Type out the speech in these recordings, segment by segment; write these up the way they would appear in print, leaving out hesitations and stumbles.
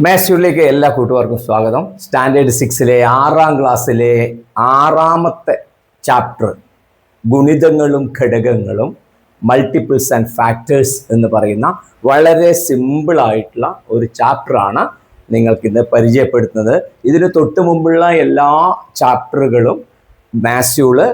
മാത്സിലേക്ക് എല്ലാ കൂട്ടുകാർക്കും സ്വാഗതം. സ്റ്റാൻഡേർഡ് 6-ലെ 6ാം ക്ലാസ്സിലെ 6ാമത്തെ ചാപ്റ്റർ ഗുണിതങ്ങളും ഘടകങ്ങളും മൾട്ടിപ്പിൾസ് ആൻഡ് ഫാക്ടേഴ്സ് എന്ന് പറയുന്ന വളരെ സിമ്പിളായിട്ടുള്ള ഒരു ചാപ്റ്ററാണ് നിങ്ങൾക്കിന്ന് പരിചയപ്പെടുത്തുന്നത്. ഇതിന് തൊട്ട് മുമ്പുള്ള എല്ലാ ചാപ്റ്ററുകളും മാത്സ്യൂള്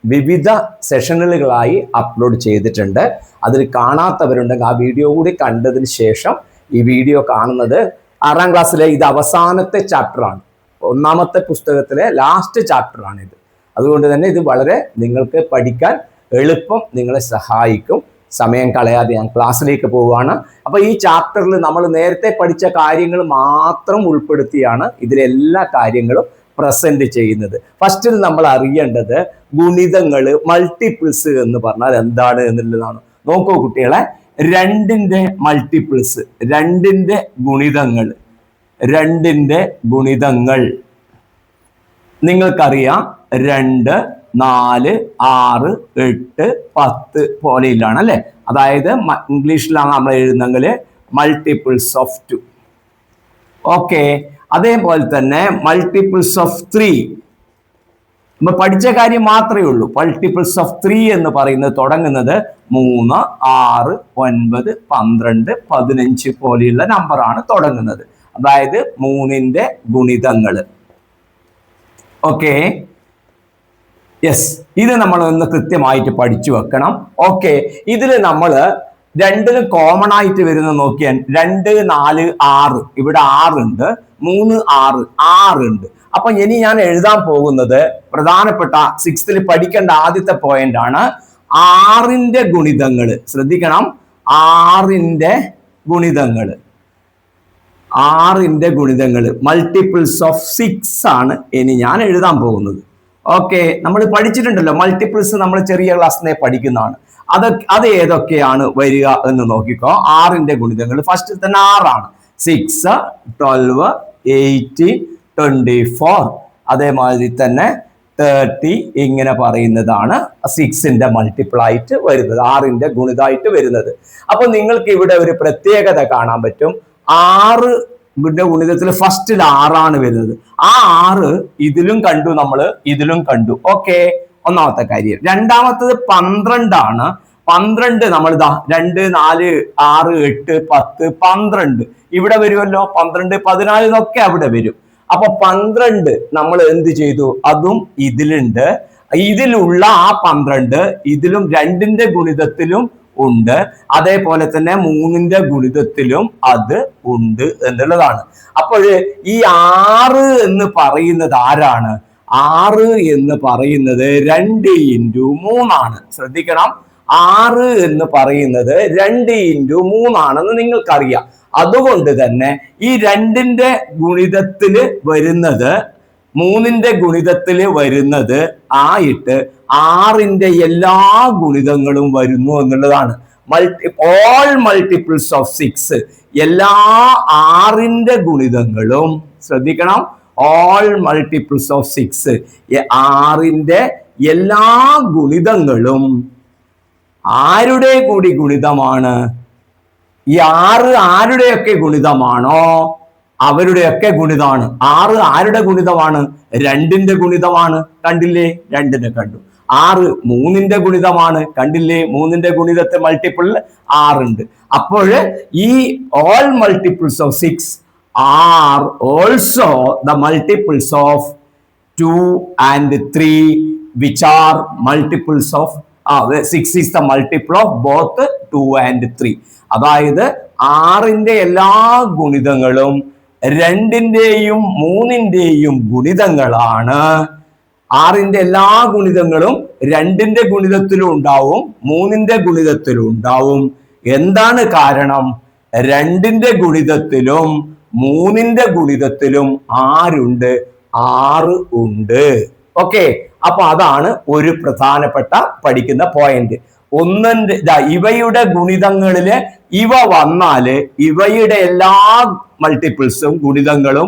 വിവിധ സെഷനുകളായി അപ്ലോഡ് ചെയ്തിട്ടുണ്ട്. അതിൽ കാണാത്തവരുണ്ടെങ്കിൽ ആ വീഡിയോ കൂടി കണ്ടതിന് ശേഷം ഈ വീഡിയോ കാണുന്നത്. 6ാം ക്ലാസ്സിലെ ഇത് അവസാനത്തെ ചാപ്റ്ററാണ്. 1ാമത്തെ പുസ്തകത്തിലെ ലാസ്റ്റ് ചാപ്റ്ററാണിത്. അതുകൊണ്ട് തന്നെ ഇത് വളരെ നിങ്ങൾക്ക് പഠിക്കാൻ എളുപ്പം നിങ്ങളെ സഹായിക്കും. സമയം കളയാതെ ഞാൻ ക്ലാസ്സിലേക്ക് പോവുകയാണ്. അപ്പോൾ ഈ ചാപ്റ്ററിൽ നമ്മൾ നേരത്തെ പഠിച്ച കാര്യങ്ങൾ മാത്രം ഉൾപ്പെടുത്തിയാണ് ഇതിലെല്ലാ കാര്യങ്ങളും പ്രസന്റ് ചെയ്യുന്നത്. ഫസ്റ്റിൽ നമ്മൾ അറിയേണ്ടത് ഗുണിതങ്ങൾ, മൾട്ടിപ്പിൾസ് എന്ന് പറഞ്ഞാൽ എന്താണ് എന്നുള്ളതാണ്. നോക്കൂ കുട്ടികളെ, 2ന്റെ മൾട്ടിപ്പിൾസ്, 2ന്റെ ഗുണിതങ്ങൾ, 2ന്റെ ഗുണിതങ്ങൾ നിങ്ങൾക്കറിയാം. 2, 4, 6, 8, 10 പോലെയില്ലാണ് അല്ലേ. അതായത് ഇംഗ്ലീഷിലാണ് നമ്മൾ എഴുതുന്നെങ്കിൽ മൾട്ടിപ്പിൾസ് ഓഫ് 2. ഓക്കെ, അതേപോലെ തന്നെ മൾട്ടിപ്പിൾസ് ഓഫ് 3 നമ്മൾ പഠിച്ച കാര്യം മാത്രമേ ഉള്ളൂ. മൾട്ടിപ്പിൾസ് ഓഫ് 3 എന്ന് പറയുന്നത് തുടങ്ങുന്നത് 3, 6, 9, 12, 15 പോലെയുള്ള നമ്പറാണ് തുടങ്ങുന്നത്. അതായത് 3ന്റെ ഗുണിതങ്ങൾ. ഓക്കെ, യെസ്, ഇത് നമ്മൾ ഒന്ന് കൃത്യമായിട്ട് പഠിച്ചു വെക്കണം. ഓക്കെ, ഇതിൽ നമ്മൾ 2ന് കോമൺ ആയിട്ട് വരുന്ന നോക്കിയാൽ 2, 4, 6, ഇവിടെ 6 ഉണ്ട്, 3, 6 ഉണ്ട്. അപ്പൊ ഇനി ഞാൻ എഴുതാൻ പോകുന്നത് പ്രധാനപ്പെട്ട 6ൽ പഠിക്കേണ്ട ആദ്യത്തെ പോയിന്റ് ആണ് 6ന്റെ ഗുണിതങ്ങൾ. ശ്രദ്ധിക്കണം, 6ന്റെ ഗുണിതങ്ങൾ, 6ന്റെ ഗുണിതങ്ങൾ, മൾട്ടിപ്പിൾസ് ഓഫ് 6 ആണ് ഇനി ഞാൻ എഴുതാൻ പോകുന്നത്. ഓക്കെ, നമ്മൾ പഠിച്ചിട്ടുണ്ടല്ലോ മൾട്ടിപ്പിൾസ്, നമ്മൾ ചെറിയ ക്ലാസ്സിനെ പഠിക്കുന്നതാണ്. അത് ഏതൊക്കെയാണ് വരിക എന്ന് നോക്കിക്കോ. 6ന്റെ ഗുണിതങ്ങൾ ഫസ്റ്റ് തന്നെ 6 ആണ്. 6, 12, 18, 24, അതേമാതിരി തന്നെ 30 ഇങ്ങനെ പറയുന്നതാണ് 6ന്റെ മൾട്ടിപ്പിൾ ആയിട്ട് വരുന്നത്, 6ന്റെ ഗുണിതമായിട്ട് വരുന്നത്. അപ്പൊ നിങ്ങൾക്ക് ഇവിടെ ഒരു പ്രത്യേകത കാണാൻ പറ്റും. 6 ഗുണിതത്തിൽ ഫസ്റ്റിൽ 6 ആണ് വരുന്നത്. ആ 6 ഇതിലും കണ്ടു, നമ്മൾ ഇതിലും കണ്ടു. ഓക്കെ, ഒന്നാമത്തെ കാര്യം. രണ്ടാമത്തത് 12 ആണ്. 12 നമ്മൾ 2, 4, 6, 8, 10, 12 ഇവിടെ വരുമല്ലോ. 12, 14 എന്നൊക്കെ അവിടെ വരും. അപ്പൊ 12 നമ്മൾ എന്ത് ചെയ്തു, അതും ഇതിലുണ്ട്. ഇതിലുള്ള ആ 12 ഇതിലും 2ന്റെ ഗുണിതത്തിലും ഉണ്ട്, അതേപോലെ തന്നെ 3ന്റെ ഗുണിതത്തിലും അത് ഉണ്ട് എന്നുള്ളതാണ്. അപ്പോൾ ഈ 6 എന്ന് പറയുന്നത് ആരാണ്? 6 എന്ന് പറയുന്നത് 2 × 3 ആണ്. ശ്രദ്ധിക്കണം, 6 എന്ന് പറയുന്നത് 2 × 3 ആണെന്ന് നിങ്ങൾക്കറിയാം. അതുകൊണ്ട് തന്നെ ഈ 2ന്റെ ഗുണിതത്തില് വരുന്നത് 3ന്റെ ഗുണിതത്തില് വരുന്നത് ആയിട്ട് 6ന്റെ എല്ലാ ഗുണിതങ്ങളും വരുന്നു എന്നുള്ളതാണ്. ഓൾ മൾട്ടിപ്പിൾസ് ഓഫ് 6, എല്ലാ 6ന്റെ ഗുണിതങ്ങളും, ശ്രദ്ധിക്കണം, ഓൾ മൾട്ടിപ്പിൾസ് ഓഫ് 6, 6ന്റെ എല്ലാ ഗുണിതങ്ങളും ആരുടെ കൂടി ഗുണിതമാണ്? ഈ 6 ആരുടെയൊക്കെ ഗുണിതമാണോ അവരുടെയൊക്കെ ഗുണിതമാണ്. 6 ആരുടെ ഗുണിതമാണ്? 2ന്റെ ഗുണിതമാണ്. കണ്ടില്ലേ, 2നെ കണ്ടു. 6 3ന്റെ ഗുണിതമാണ്. കണ്ടില്ലേ, 3ന്റെ ഗുണിതത്തെ മൾട്ടിപ്പിൾ 6 ഉണ്ട്. അപ്പോൾ ഈ all multiples of 6 are also the multiples of 2 and 3 which are multiples of 6 is the multiple of both 2 and 3. അതായത് 6ന്റെ എല്ലാ ഗുണിതങ്ങളും 2ന്റെയും 3ന്റെയും ഗുണിതങ്ങളാണ്. 6ന്റെ എല്ലാ ഗുണിതങ്ങളും 2ന്റെ ഗുണിതത്തിലും ഉണ്ടാവും, 3ന്റെ ഗുണിതത്തിലും ഉണ്ടാവും. എന്താണ് കാരണം? 2ന്റെ ഗുണിതത്തിലും 3ന്റെ ഗുണിതത്തിലും ആരുണ്ട്? 6 ഉണ്ട്. ഓക്കെ, അപ്പൊ അതാണ് ഒരു പ്രധാനപ്പെട്ട പഠിക്കുന്ന പോയിന്റ്. ഇവയുടെ ഗുണിതങ്ങളില് ഇവ വന്നാല് ഇവയുടെ എല്ലാ മൾട്ടിപ്പിൾസും ഗുണിതങ്ങളും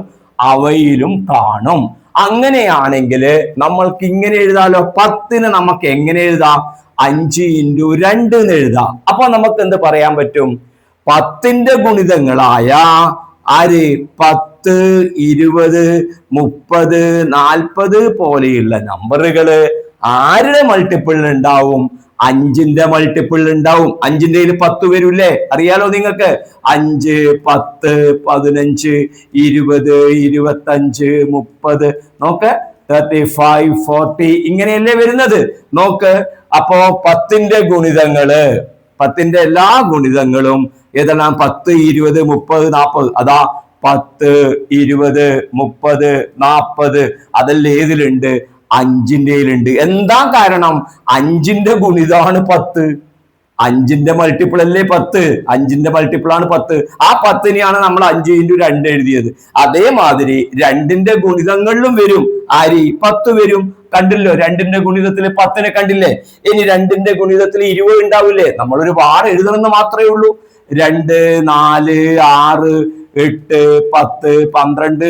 അവയിലും കാണും. അങ്ങനെയാണെങ്കിൽ നമ്മൾക്ക് ഇങ്ങനെ എഴുതാലോ. 10ന് നമുക്ക് എങ്ങനെ എഴുതാം? 5 × 2 എന്ന് എഴുതാം. അപ്പൊ നമുക്ക് എന്ത് പറയാൻ പറ്റും? 10ന്റെ ഗുണിതങ്ങളായ ആര് 10, 20, 30, 40 പോലെയുള്ള നമ്പറുകള് ആരുടെ മൾട്ടിപ്പിൾ ഉണ്ടാവും? 5ന്റെ മൾട്ടിപ്പിൾ ഉണ്ടാവും. 5ന്റെ 10 വരൂല്ലേ? അറിയാലോ നിങ്ങൾക്ക്. 5, 10, 15, 20, 25, 30 നോക്ക് 35, 40 ഇങ്ങനെയല്ലേ വരുന്നത്. നോക്ക്, അപ്പോ 10ന്റെ ഗുണിതങ്ങള്, 10ന്റെ എല്ലാ ഗുണിതങ്ങളും ഏതെല്ലാം? 10, 20, 30, 40. അതാ 10, 20, 30, 40 അതെല്ലാം ഏതിലുണ്ട്? 5ന്റെ. എന്താ കാരണം? 5ന്റെ ഗുണിതാണ് 10. 5ന്റെ മൾട്ടിപ്പിൾ അല്ലേ 10? 5ന്റെ മൾട്ടിപ്പിൾ ആണ് 10. ആ 10നെയാണ് നമ്മൾ 5 × 2 എഴുതിയത്. അതേമാതിരി 2ന്റെ ഗുണിതങ്ങളിലും വരും. ആര്? 10 വരും. കണ്ടില്ലോ, 2ന്റെ ഗുണിതത്തിൽ 10നെ കണ്ടില്ലേ? ഇനി 2ന്റെ ഗുണിതത്തിൽ 20 ഉണ്ടാവില്ലേ? നമ്മളൊരു വാർ എഴുതണമെന്ന് മാത്രമേ ഉള്ളൂ. 2, 4, 6, 8, 10, 12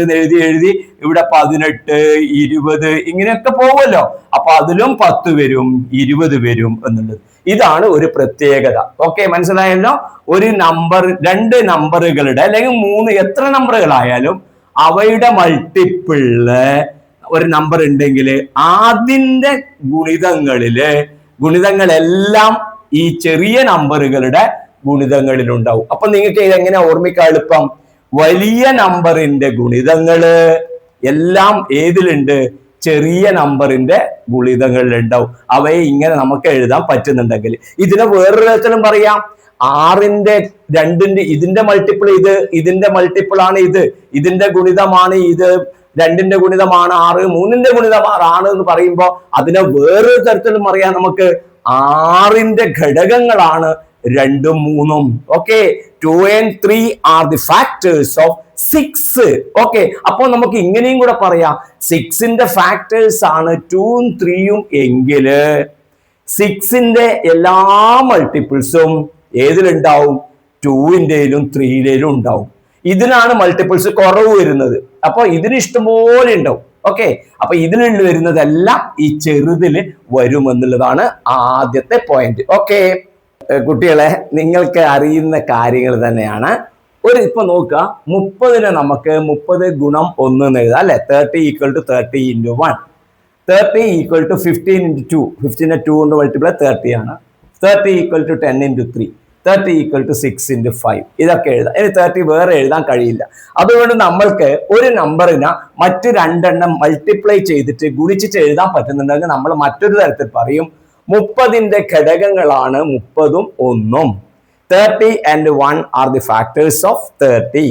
എഴുതി ഇവിടെ 18, 20 ഇങ്ങനെയൊക്കെ പോകുമല്ലോ. അപ്പൊ അതിലും 10 വരും, 20 വരും എന്നുള്ളത്. ഇതാണ് ഒരു പ്രത്യേകത. ഓക്കെ, മനസ്സിലായല്ലോ? ഒരു നമ്പർ, 2 നമ്പറുകളുടെ അല്ലെങ്കിൽ 3 എത്ര നമ്പറുകളായാലും അവയുടെ മൾട്ടിപ്പിളില് ഒരു നമ്പർ ഉണ്ടെങ്കിൽ അതിന്റെ ഗുണിതങ്ങളെല്ലാം ഈ ചെറിയ നമ്പറുകളുടെ ഗുണിതങ്ങളിലുണ്ടാവും. അപ്പൊ നിങ്ങൾക്ക് ഇതെങ്ങനെ ഓർമ്മിക്കാൻ എളുപ്പം? വലിയ നമ്പറിന്റെ ഗുണിതങ്ങള് എല്ലാം ഏതിലുണ്ട്? ചെറിയ നമ്പറിന്റെ ഗുണിതങ്ങളിൽ ഉണ്ടാവും. അവയെ ഇങ്ങനെ നമുക്ക് എഴുതാൻ പറ്റുന്നുണ്ടെങ്കിൽ ഇതിനെ വേറൊരു തരത്തിലും പറയാം. 6ന്റെ 2ന്റെ ഇതിന്റെ മൾട്ടിപ്പിൾ ഇത്, ഇതിന്റെ മൾട്ടിപ്പിൾ ആണ് ഇത്, ഇതിന്റെ ഗുണിതമാണ് ഇത്, 2ന്റെ ഗുണിതമാണ് 6, 3ന്റെ ഗുണിതമാണ് 6 എന്ന് പറയുമ്പോ അതിനെ വേറൊരു തരത്തിലും അറിയാം നമുക്ക്. 6ന്റെ ഘടകങ്ങളാണ് 2ഉം 3ഉം. Okay, 2 and 3 are the factors of 6. Okay, അപ്പൊ നമുക്ക് ഇങ്ങനെയും കൂടെ പറയാം. 6ന്റെ ഫാക്ടേഴ്സ് ആണ് 2ഉം 3ഉം എങ്കില് 6ന്റെ എല്ലാ മൾട്ടിപ്പിൾസും ഏതിലുണ്ടാവും? 2ന്റെയിലും 3യിലും ഉണ്ടാവും. ഇതിനാണ് മൾട്ടിപ്പിൾസ് കുറവ് വരുന്നത്. അപ്പൊ ഇതിന് ഇഷ്ടംപോലെ ഉണ്ടാവും. ഓക്കെ, അപ്പൊ ഇതിനുള്ളിൽ വരുന്നതെല്ലാം ഈ ചെറുതില് വരുമെന്നുള്ളതാണ് ആദ്യത്തെ പോയിന്റ്. ഓക്കെ കുട്ടികളെ, നിങ്ങൾക്ക് അറിയുന്ന കാര്യങ്ങൾ തന്നെയാണ്. ഇപ്പൊ നോക്കുക, 30നെ നമുക്ക് 30 ഗുണം 1 എന്ന് എഴുതാം അല്ലെ? 30 = 30 × 1. 30 = 15 × 2. 15നെ 2 കൊണ്ട് മൾട്ടിപ്ലൈ 30 ആണ്. 30 = 10 × 3. 30 = 6 × 5. ഇതൊക്കെ എഴുതാം. ഇനി 30 വേറെ എഴുതാൻ കഴിയില്ല. അതുകൊണ്ട് നമ്മൾക്ക് ഒരു നമ്പറിനെ മറ്റ് 2 എണ്ണം മൾട്ടിപ്ലൈ ചെയ്തിട്ട് ഗുണിച്ചിട്ട് എഴുതാൻ പറ്റുന്നുണ്ടെങ്കിൽ നമ്മൾ മറ്റൊരു തരത്തിൽ പറയും. 30ന്റെ ഘടകങ്ങളാണ് 30ഉം 1ഉം. 30 and 1 are the factors of 30.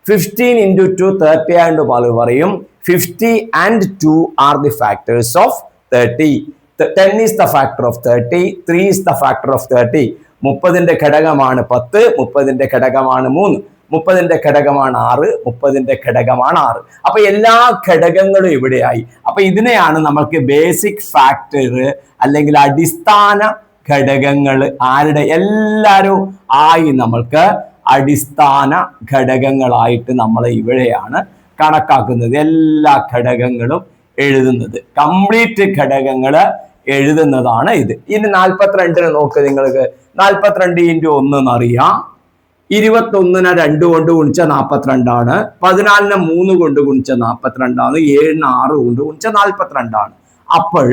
15 × 2 30 ആയിട്ട് പറയും. 50 and 2 are the factors of 30. 10 is the factor of 30. 3 is the factor of 30. 30ന്റെ ഘടകമാണ് 10, 30ന്റെ ഘടകമാണ് 3, 30ന്റെ ഘടകമാണ് 6, 30ന്റെ ഘടകമാണ് 6. അപ്പൊ എല്ലാ ഘടകങ്ങളും ഇവിടെയായി. അപ്പൊ ഇതിനെയാണ് നമുക്ക് ബേസിക് ഫാക്ടർ അല്ലെങ്കിൽ അടിസ്ഥാന ഘടകങ്ങൾ. ആരുടെ? എല്ലാവരും ആയി നമ്മൾക്ക് അടിസ്ഥാന ഘടകങ്ങളായിട്ട് നമ്മൾ ഇവിടെയാണ് കണക്കാക്കുന്നത്. എല്ലാ ഘടകങ്ങളും എഴുതുന്നത്, കംപ്ലീറ്റ് ഘടകങ്ങൾ എഴുതുന്നതാണ് ഇത്. ഇനി 42നെ നോക്ക് നിങ്ങൾക്ക്. 42 × 1 എന്നറിയാം. 21നെ 2 കൊണ്ട് ഗുണിച്ച 42 ആണ്. 14നെ 3 കൊണ്ട് ഗുണിച്ച 42 ആണ്. 7നെ 6 കൊണ്ട് ഗുണിച്ച 42 ആണ്. അപ്പോൾ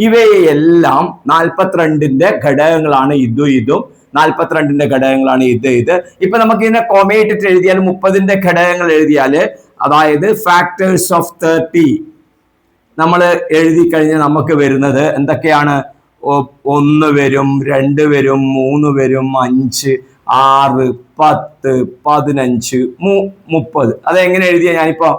ഇവയെല്ലാം 42ന്റെ ഘടകങ്ങളാണ്. ഇതും 42ന്റെ ഘടകങ്ങളാണ് ഇത്. ഇപ്പൊ നമുക്ക് ഇതിനെ കോമയിട്ടിട്ട് എഴുതിയാൽ 30ന്റെ ഘടകങ്ങൾ എഴുതിയാല്, അതായത് ഫാക്ടേഴ്സ് ഓഫ് 30 നമ്മൾ എഴുതി കഴിഞ്ഞാൽ നമുക്ക് വരുന്നത് എന്തൊക്കെയാണ്? 1 വരും, 2 വരും, 3 വരും, 5, 6, 10, 15, 30. അതെങ്ങനെ എഴുതിയ? ഞാനിപ്പോ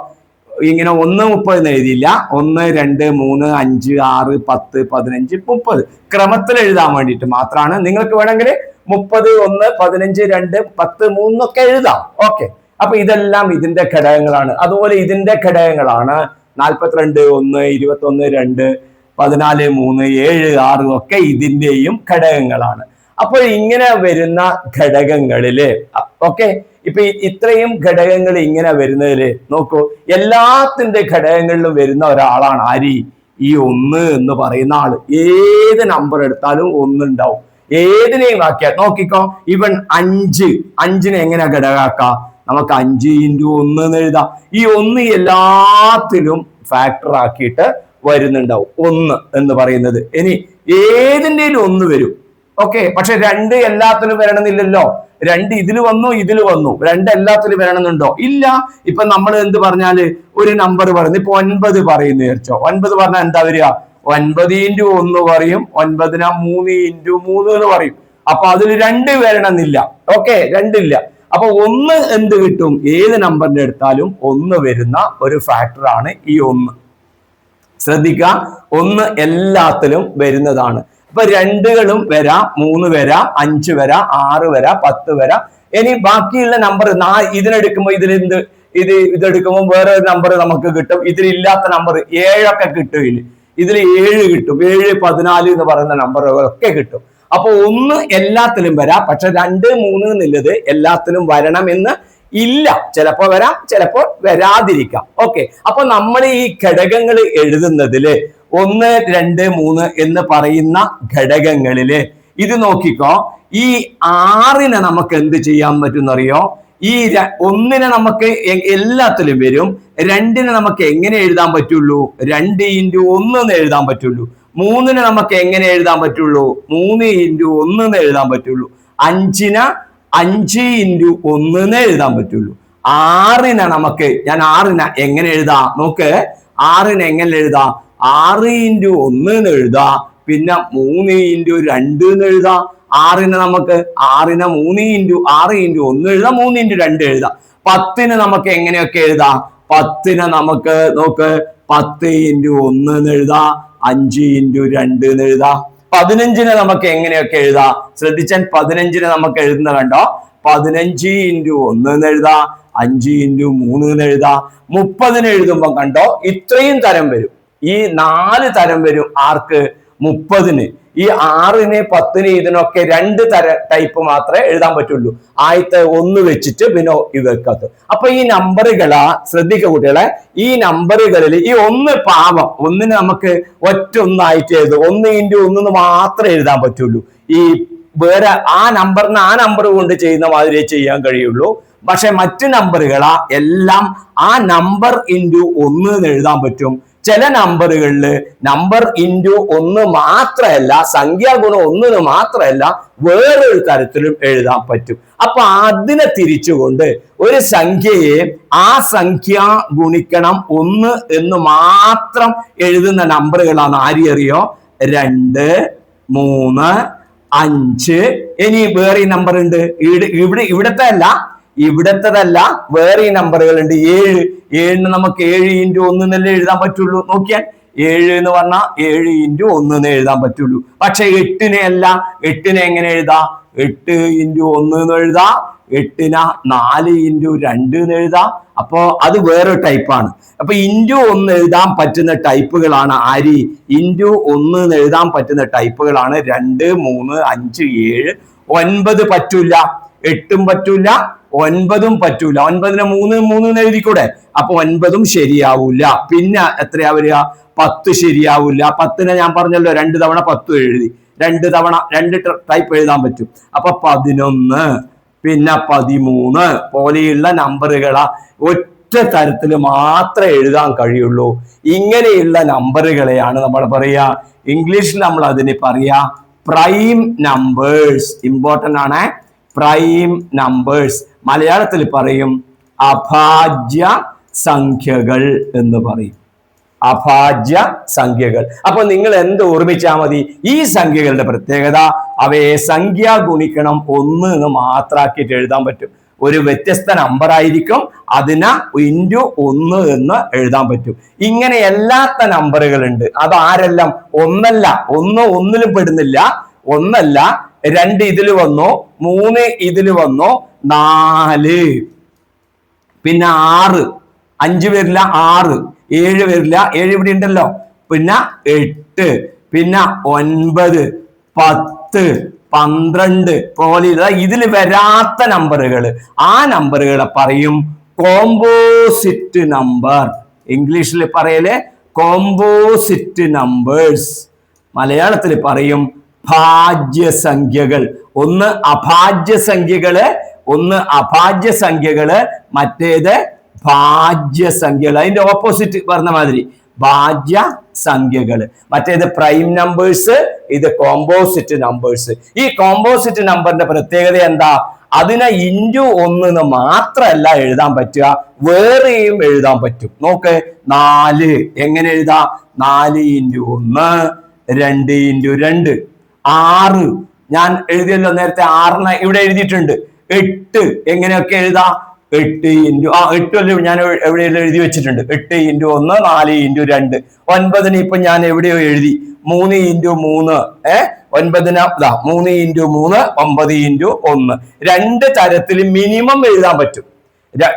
ഇങ്ങനെ 1, 30 എന്ന് എഴുതിയില്ല. 1, 2, 3, 5, 6, 10, 15, 30 ക്രമത്തിൽ എഴുതാൻ വേണ്ടിയിട്ട് മാത്രമാണ്. നിങ്ങൾക്ക് വേണമെങ്കിൽ 30, 1, 15, 2, 10, 3 ഒക്കെ എഴുതാം. ഓക്കെ, അപ്പൊ ഇതെല്ലാം ഇതിന്റെ ഘടകങ്ങളാണ്. അതുപോലെ ഇതിന്റെ ഘടകങ്ങളാണ് 42, 1, 21, 2, 14, 3, 7, 6 ഒക്കെ ഇതിന്റെയും ഘടകങ്ങളാണ്. അപ്പോൾ ഇങ്ങനെ വരുന്ന ഘടകങ്ങളില് ഓക്കെ, ഇപ്പൊ ഇത്രയും ഘടകങ്ങൾ ഇങ്ങനെ വരുന്നതില് നോക്കൂ, എല്ലാത്തിന്റെ ഘടകങ്ങളിലും വരുന്ന ഒരാളാണ് ആര്? ഈ 1 എന്ന് പറയുന്ന ആള്. ഏത് നമ്പർ എടുത്താലും 1 ഉണ്ടാവും. ഏതിനെയും ആക്കിയാൽ നോക്കിക്കോ, ഇവൻ 5, 5നെ എങ്ങനെ ഘടകാക്കാം? നമുക്ക് 5 × 1 എന്ന് എഴുതാം. ഈ 1 എല്ലാത്തിലും ഫാക്ടർ ആക്കിയിട്ട് വരുന്നുണ്ടാവും 1 എന്ന് പറയുന്നത്. ഇനി ഏതിൻ്റെയും 1 വരും. ഓക്കെ, പക്ഷെ 2 എല്ലാത്തിലും വരണമെന്നില്ലല്ലോ. 2 ഇതിൽ വന്നു, ഇതിൽ വന്നു. 2 എല്ലാത്തിലും വരണമെന്നുണ്ടോ? ഇല്ല. ഇപ്പൊ നമ്മൾ എന്ത് പറഞ്ഞാല് ഒരു നമ്പർ പറയുന്നു, ഇപ്പൊ 9 പറയുന്നു വിചാരിച്ചോ. 9 പറഞ്ഞാൽ എന്താ വരിക? 9 × 1 പറയും, 9 3 × 3 എന്ന് പറയും. അപ്പൊ അതിൽ 2 വരണമെന്നില്ല. ഓക്കെ, 2 ഇല്ല. അപ്പൊ 1 എന്ത് കിട്ടും? ഏത് നമ്പറിന്റെ എടുത്താലും 1 വരുന്ന ഒരു ഫാക്ടറാണ് ഈ 1. ശ്രദ്ധിക്കുക, 1 എല്ലാത്തിലും വരുന്നതാണ്. അപ്പൊ 2കളും വരാം, 3 വരാം, 5 വരാം, 6 വരാം, 10 വരാം. ഇനി ബാക്കിയുള്ള നമ്പർ ഇതിനെടുക്കുമ്പോൾ ഇതെടുക്കുമ്പോൾ വേറെ ഒരു നമ്പർ നമുക്ക് കിട്ടും. ഇതിലില്ലാത്ത നമ്പർ 7 ഒക്കെ കിട്ടും. ഇതിൽ 7 കിട്ടും. 7, 14 എന്ന് പറയുന്ന നമ്പറുകളൊക്കെ കിട്ടും. അപ്പൊ 1 എല്ലാത്തിലും വരാം, പക്ഷെ 2, 3 എന്നുള്ളത് എല്ലാത്തിലും വരണമെന്ന് ഇല്ല. ചിലപ്പോ വരാം, ചിലപ്പോ വരാതിരിക്കാം. ഓക്കെ, അപ്പൊ നമ്മൾ ഈ ഘടകങ്ങൾ എഴുതുന്നതില് 1, 2, 3 എന്ന് പറയുന്ന ഘടകങ്ങളില് ഇത് നോക്കിക്കോ. ഈ 6നെ നമുക്ക് എന്ത് ചെയ്യാൻ പറ്റുമെന്നറിയോ? ഈ 1നെ നമുക്ക് എല്ലാത്തിലും വരും. 2നെ നമുക്ക് എങ്ങനെ എഴുതാൻ പറ്റുള്ളൂ? 2 × 1 എന്ന് എഴുതാൻ പറ്റുള്ളൂ. 3നെ നമുക്ക് എങ്ങനെ എഴുതാൻ പറ്റുള്ളൂ? 3 × 1 എന്ന് എഴുതാൻ പറ്റുള്ളൂ. 5നെ 5 × 1 എന്ന് എഴുതാൻ പറ്റുള്ളൂ. 6നെ ഞാൻ 6നെ എങ്ങനെ എഴുതാം? നോക്ക്, 6നെ എങ്ങനെ എഴുതാം? 6 × 1 എന്ന് എഴുതാം. പിന്നെ 3 × 2 എന്ന് എഴുതാം. 6നെ നമുക്ക് 6നെ 3 × 6 × 1 എഴുതാം, 3 × 2 എഴുതാം. 10നെ നമുക്ക് എങ്ങനെയൊക്കെ എഴുതാം? 10നെ നമുക്ക് നോക്ക്, 10 × 1 എന്ന് എഴുതാം, 5 × 2 എന്ന് എഴുതാം. 15നെ നമുക്ക് എങ്ങനെയൊക്കെ എഴുതാം? ശ്രദ്ധിച്ചാൽ 15നെ നമുക്ക് എഴുതുന്ന കണ്ടോ? 15 × 1 എന്ന് എഴുതാം, 5 × 3 എന്ന് എഴുതാം. 30നെ എഴുതുമ്പോൾ കണ്ടോ ഇത്രയും തരം വരും. ഈ 4 തരം വരും. ആർക്ക്? 30ന്. ഈ 6ന് 10ന് ഇതിനൊക്കെ 2 ടൈപ്പ് മാത്രമേ എഴുതാൻ പറ്റുള്ളൂ. ആദ്യത്തെ 1 വെച്ചിട്ട് പിന്നെ ഇത് വെക്കാത്ത. അപ്പൊ ഈ നമ്പറുകളാ ശ്രദ്ധിക്കുക കുട്ടികളെ. ഈ നമ്പറുകളിൽ ഈ 1 പാവം, 1ന് നമുക്ക് ഒറ്റ ഒന്നായിട്ട് എഴുതും. 1 × 1 എന്ന് മാത്രമേ എഴുതാൻ പറ്റുള്ളൂ. ഈ വേറെ ആ നമ്പർ കൊണ്ട് ചെയ്യുന്ന മാതിരിയേ ചെയ്യാൻ കഴിയുള്ളൂ. പക്ഷെ മറ്റു നമ്പറുകളാ എല്ലാം ആ നമ്പർ × 1 എന്ന് എഴുതാൻ പറ്റും. ചില നമ്പറുകളിൽ നമ്പർ × 1 മാത്രമല്ല, സംഖ്യാ ഗുണം 1 മാത്രമല്ല, വേറൊരു തരത്തിലും എഴുതാൻ പറ്റും. അപ്പൊ അതിനെ തിരിച്ചുകൊണ്ട് ഒരു സംഖ്യയെ ആ സംഖ്യ ഗുണിക്കണം 1 എന്ന് മാത്രം എഴുതുന്ന നമ്പറുകളാണ് ആരെയറിയോ? 2, 3, 5. ഇനി വേറെ നമ്പർ ഉണ്ട്. ഇവിടത്തതല്ല വേറെ നമ്പറുകൾ ഉണ്ട്. 7. 7ന് നമുക്ക് 7 × 1 എന്നല്ലേ എഴുതാൻ പറ്റുള്ളൂ. നോക്കിയാൽ 7 എന്ന് പറഞ്ഞാൽ 7 × 1 എന്ന് എഴുതാൻ പറ്റുള്ളൂ. പക്ഷെ 8നെ അല്ല. 8നെ എങ്ങനെ എഴുതാം? 8 × 1 എന്ന് എഴുതാം. 8നെ 4 × 2 എന്ന് എഴുതാം. അപ്പോ അത് വേറെ ടൈപ്പാണ്. അപ്പൊ × 1 എഴുതാൻ പറ്റുന്ന ടൈപ്പുകളാണ് ആര്? × 1 എന്ന് എഴുതാൻ പറ്റുന്ന ടൈപ്പുകളാണ് 2, 3, 5, 7. 9 പറ്റൂല, 8ഉം പറ്റൂല, 9ഉം പറ്റൂല. 9നെ 3, 3 എന്ന് എഴുതിക്കൂടെ? അപ്പൊ 9ഉം ശരിയാവൂല. പിന്നെ എത്രയാ വരിക? 10 ശരിയാവൂല. 10നെ ഞാൻ പറഞ്ഞല്ലോ 2 തവണ 10 എഴുതി. 2 തവണ 2 ടൈപ്പ് എഴുതാൻ പറ്റും. അപ്പൊ 11, പിന്നെ 13 പോലെയുള്ള നമ്പറുകളാ ഒറ്റ തരത്തിൽ മാത്രമേ എഴുതാൻ കഴിയുള്ളൂ. ഇങ്ങനെയുള്ള നമ്പറുകളെയാണ് നമ്മൾ പറയാ, ഇംഗ്ലീഷിൽ നമ്മൾ അതിന് പറയാ പ്രൈം നമ്പേഴ്സ്. ഇമ്പോർട്ടന്റ് ആണ്. Prime numbers. മലയാളത്തിൽ പറയും അഭാജ്യ സംഖ്യകൾ എന്ന് പറയും. അഭാജ്യ സംഖ്യകൾ. അപ്പൊ നിങ്ങൾ എന്ത് ഓർമ്മിച്ചാൽ മതി? ഈ സംഖ്യകളുടെ പ്രത്യേകത അവയെ സംഖ്യ ഗുണിക്കണം 1 എന്ന് മാത്രമാക്കിയിട്ട് എഴുതാൻ പറ്റും. ഒരു വ്യത്യസ്ത നമ്പർ ആയിരിക്കും, അതിനെ × 1 എന്ന് എഴുതാൻ പറ്റും. ഇങ്ങനെ എല്ലാത്ത നമ്പറുകൾ ഉണ്ട്. അത് ആരെല്ലാം? 1 ഒന്നിലും പെടുന്നില്ല. 1 2 ഇതിൽ വന്നു, 3 ഇതിൽ വന്നു, 4, പിന്നെ 6, 5 വരില്ല, 6, 7 വരില്ല, 7 ഇവിടെ ഉണ്ടല്ലോ, പിന്നെ 8, പിന്നെ 9, 10, 12 പോലെയുള്ള ഇതിൽ വരാത്ത നമ്പറുകൾ, ആ നമ്പറുകളെ പറയും കോമ്പോസിറ്റ് നമ്പർ. ഇംഗ്ലീഷിൽ പറയല് കോമ്പോസിറ്റ് നമ്പേഴ്സ്. മലയാളത്തിൽ പറയും ഭാജ്യസംഖ്യകൾ. ഒന്ന് അഭാജ്യ സംഖ്യകള്, ഒന്ന് അഭാജ്യ സംഖ്യകള്, മറ്റേത് ഭാജ്യസംഖ്യകൾ. അതിന്റെ ഓപ്പോസിറ്റ് പറഞ്ഞ മാതിരി ഭാജ്യ സംഖ്യകള്. മറ്റേത് പ്രൈം നമ്പേഴ്സ്, ഇത് കോമ്പോസിറ്റ് നമ്പേഴ്സ്. ഈ കോമ്പോസിറ്റ് നമ്പറിന്റെ പ്രത്യേകത എന്താ? അതിനെ ഇൻറ്റു 1 മാത്രമല്ല എഴുതാൻ പറ്റുക, വേറെയും എഴുതാൻ പറ്റും. നോക്ക്, 4 എങ്ങനെ എഴുതാം? 4 × 1, 2 × 2. 6 ഞാൻ എഴുതിയല്ലോ നേരത്തെ, 6 ഇവിടെ എഴുതിയിട്ടുണ്ട്. 8 എങ്ങനെയൊക്കെ എഴുതാം? 8 അല്ലേ ഞാൻ എവിടെയെല്ലാം എഴുതി വെച്ചിട്ടുണ്ട്. 8 × 1, 4 × 2. 9 ഇപ്പൊ ഞാൻ എവിടെയോ എഴുതി, 3 × 3. 9 3 × 3 9 × 1. 2 തരത്തിൽ മിനിമം എഴുതാൻ പറ്റും.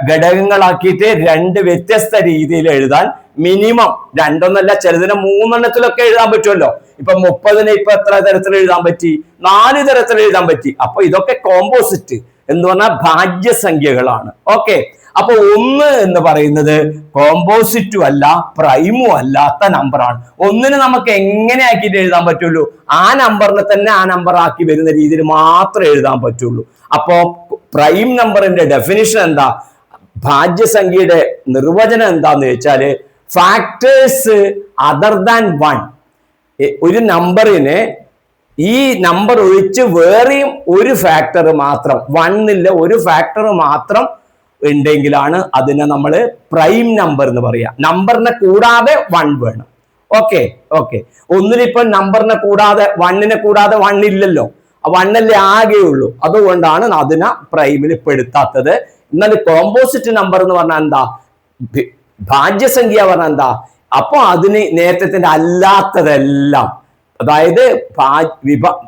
ഘടകങ്ങളാക്കിയിട്ട് 2 വ്യത്യസ്ത രീതിയിൽ എഴുതാൻ മിനിമം 2 ചിലതിനെ 3 എഴുതാൻ പറ്റുമല്ലോ. ഇപ്പൊ 30 ഇപ്പൊ എത്ര തരത്തിൽ എഴുതാൻ പറ്റി? 4 തരത്തിൽ എഴുതാൻ പറ്റി. അപ്പൊ ഇതൊക്കെ കോമ്പോസിറ്റ് എന്ന് പറഞ്ഞാൽ ഭാജ്യസംഖ്യകളാണ്. ഓക്കെ, അപ്പൊ 1 എന്ന് പറയുന്നത് കോമ്പോസിറ്റും അല്ല പ്രൈമും അല്ലാത്ത നമ്പറാണ്. 1 നമുക്ക് എങ്ങനെ ആക്കിയിട്ട് എഴുതാൻ പറ്റുള്ളൂ? ആ നമ്പറിനെ തന്നെ ആ നമ്പർ ആക്കി വരുന്ന രീതിയിൽ മാത്രമേ എഴുതാൻ പറ്റുള്ളൂ. അപ്പോ പ്രൈം നമ്പറിന്റെ ഡെഫിനിഷൻ എന്താ? ഭാജ്യസംഖ്യയുടെ നിർവചനം എന്താന്ന് വെച്ചാല് ഫാക്ടേഴ്സ് അതർ ദാൻ 1. ഒരു നമ്പറിന് ഈ നമ്പർ ഒഴിച്ച് വേറെയും ഒരു ഫാക്ടർ മാത്രം, 1 ഒരു ഫാക്ടർ മാത്രം ഉണ്ടെങ്കിലാണ് അതിനെ നമ്മൾ പ്രൈം നമ്പർ എന്ന് പറയാ. നമ്പറിനെ കൂടാതെ 1 വേണം. ഓക്കെ, 1 നമ്പറിനെ കൂടാതെ 1 കൂടാതെ 1 ഇല്ലല്ലോ, 1 ആകെ ഉള്ളൂ. അതുകൊണ്ടാണ് അതിനെ പ്രൈമിൽ പെടുത്താത്തത്. എന്നാൽ കോമ്പോസിറ്റ് നമ്പർ എന്ന് പറഞ്ഞാൽ എന്താ? ഭാജ്യസംഖ്യ പറഞ്ഞാൽ എന്താ? അപ്പൊ അതിന് നേരത്തെ അല്ലാത്തതെല്ലാം, അതായത്